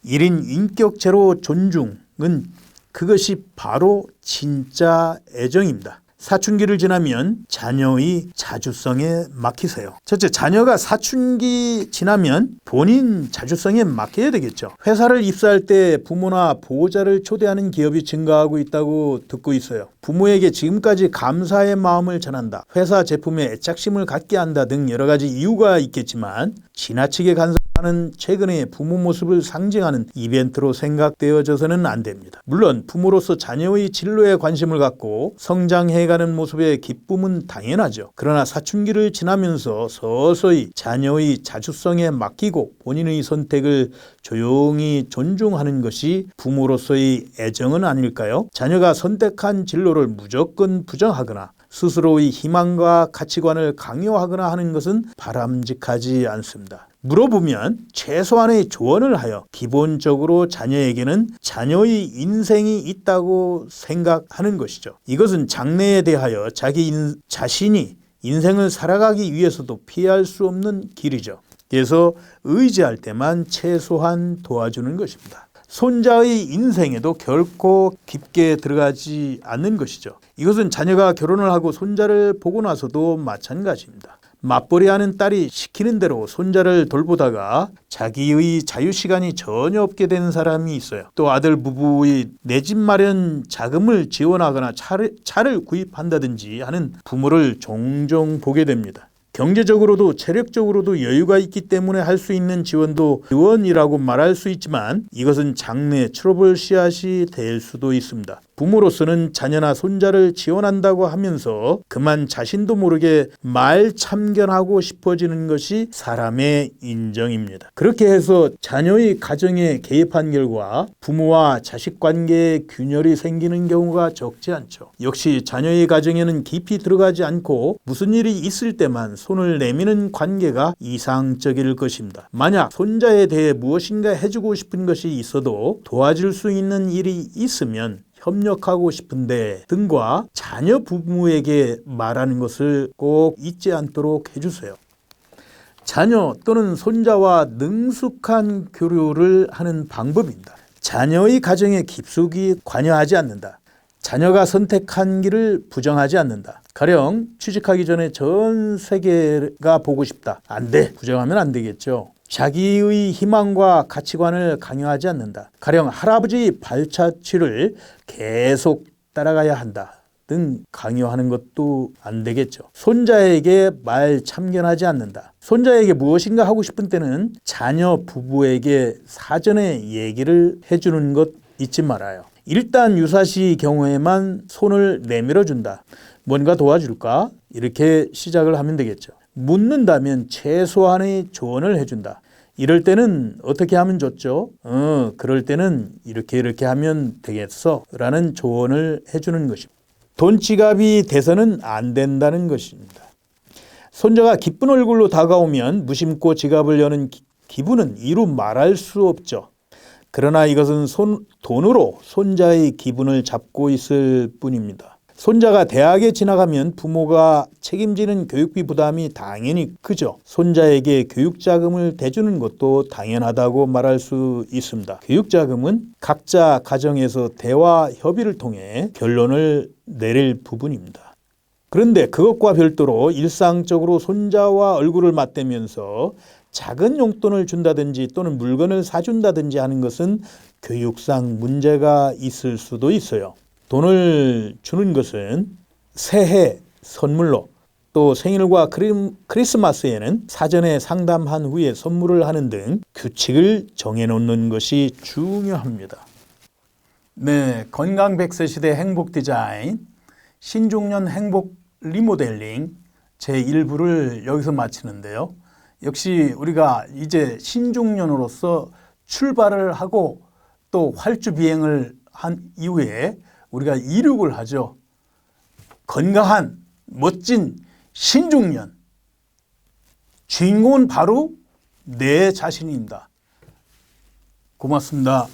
1인 인격제로 존중은 그것이 바로 진짜 애정입니다. 사춘기를 지나면 자녀의 자주성에 맡기세요. 첫째, 자녀가 사춘기 지나면 본인 자주성에 맡겨야 되겠죠. 회사를 입사할 때 부모나 보호자를 초대하는 기업이 증가하고 있다고 듣고 있어요. 부모에게 지금까지 감사의 마음을 전한다, 회사 제품에 애착심을 갖게 한다 등 여러 가지 이유가 있겠지만 지나치게 간섭하는 최근의 부모 모습을 상징하는 이벤트로 생각되어져서는 안 됩니다. 물론 부모로서 자녀의 진로에 관심을 갖고 성장해가는 모습의 기쁨은 당연하죠. 그러나 사춘기를 지나면서 서서히 자녀의 자주성에 맡기고 본인의 선택을 조용히 존중하는 것이 부모로서의 애정은 아닐까요? 자녀가 선택한 진로를 무조건 부정하거나 스스로의 희망과 가치관을 강요하거나 하는 것은 바람직하지 않습니다. 물어보면 최소한의 조언을 하여 기본적으로 자녀에게는 자녀의 인생이 있다고 생각하는 것이죠. 이것은 장래에 대하여 자신이 인생을 살아가기 위해서도 피할 수 없는 길이죠. 그래서 의지할 때만 최소한 도와주는 것입니다. 손자의 인생에도 결코 깊게 들어가지 않는 것이죠. 이것은 자녀가 결혼을 하고 손자를 보고 나서도 마찬가지입니다. 맞벌이하는 딸이 시키는 대로 손자를 돌보다가 자기의 자유시간이 전혀 없게 되는 사람이 있어요. 또 아들 부부의 내 집 마련 자금을 지원하거나 차를 구입한다든지 하는 부모를 종종 보게 됩니다. 경제적으로도 체력적으로도 여유가 있기 때문에 할 수 있는 지원이라고 말할 수 있지만 이것은 장래 트러블 씨앗이 될 수도 있습니다. 부모로서는 자녀나 손자를 지원한다고 하면서 그만 자신도 모르게 말참견하고 싶어지는 것이 사람의 인정입니다. 그렇게 해서 자녀의 가정에 개입한 결과 부모와 자식 관계에 균열이 생기는 경우가 적지 않죠. 역시 자녀의 가정에는 깊이 들어가지 않고 무슨 일이 있을 때만 손을 내미는 관계가 이상적일 것입니다. 만약 손자에 대해 무엇인가 해주고 싶은 것이 있어도 도와줄 수 있는 일이 있으면 협력하고 싶은데 등과 자녀 부모에게 말하는 것을 꼭 잊지 않도록 해주세요. 자녀 또는 손자와 능숙한 교류를 하는 방법입니다. 자녀의 가정에 깊숙이 관여하지 않는다. 자녀가 선택한 길을 부정하지 않는다. 가령 취직하기 전에 전 세계가 보고 싶다. 안 돼. 부정하면 안 되겠죠. 자기의 희망과 가치관을 강요하지 않는다. 가령 할아버지 발자취를 계속 따라가야 한다. 등 강요하는 것도 안 되겠죠. 손자에게 말 참견하지 않는다. 손자에게 무엇인가 하고 싶은 때는 자녀 부부에게 사전에 얘기를 해주는 것 잊지 말아요. 일단 유사시 경우에만 손을 내밀어 준다. 뭔가 도와줄까? 이렇게 시작을 하면 되겠죠. 묻는다면 최소한의 조언을 해준다. 이럴 때는 어떻게 하면 좋죠? 그럴 때는 이렇게 하면 되겠어 라는 조언을 해주는 것입니다. 돈 지갑이 돼서는 안 된다는 것입니다. 손자가 기쁜 얼굴로 다가오면 무심코 지갑을 여는 기분은 이루 말할 수 없죠. 그러나 이것은 돈으로 손자의 기분을 잡고 있을 뿐입니다. 손자가 대학에 지나가면 부모가 책임지는 교육비 부담이 당연히 크죠. 손자에게 교육자금을 대주는 것도 당연하다고 말할 수 있습니다. 교육자금은 각자 가정에서 대화 협의를 통해 결론을 내릴 부분입니다. 그런데 그것과 별도로 일상적으로 손자와 얼굴을 맞대면서 작은 용돈을 준다든지 또는 물건을 사준다든지 하는 것은 교육상 문제가 있을 수도 있어요. 돈을 주는 것은 새해 선물로, 또 생일과 크리스마스에는 사전에 상담한 후에 선물을 하는 등 규칙을 정해놓는 것이 중요합니다. 네, 건강 100세 시대 행복 디자인 신중년 행복 리모델링 제1부를 여기서 마치는데요. 역시 우리가 이제 신중년으로서 출발을 하고 또 활주 비행을 한 이후에 우리가 이륙을 하죠. 건강한 멋진 신중년. 주인공은 바로 내 자신입니다. 고맙습니다.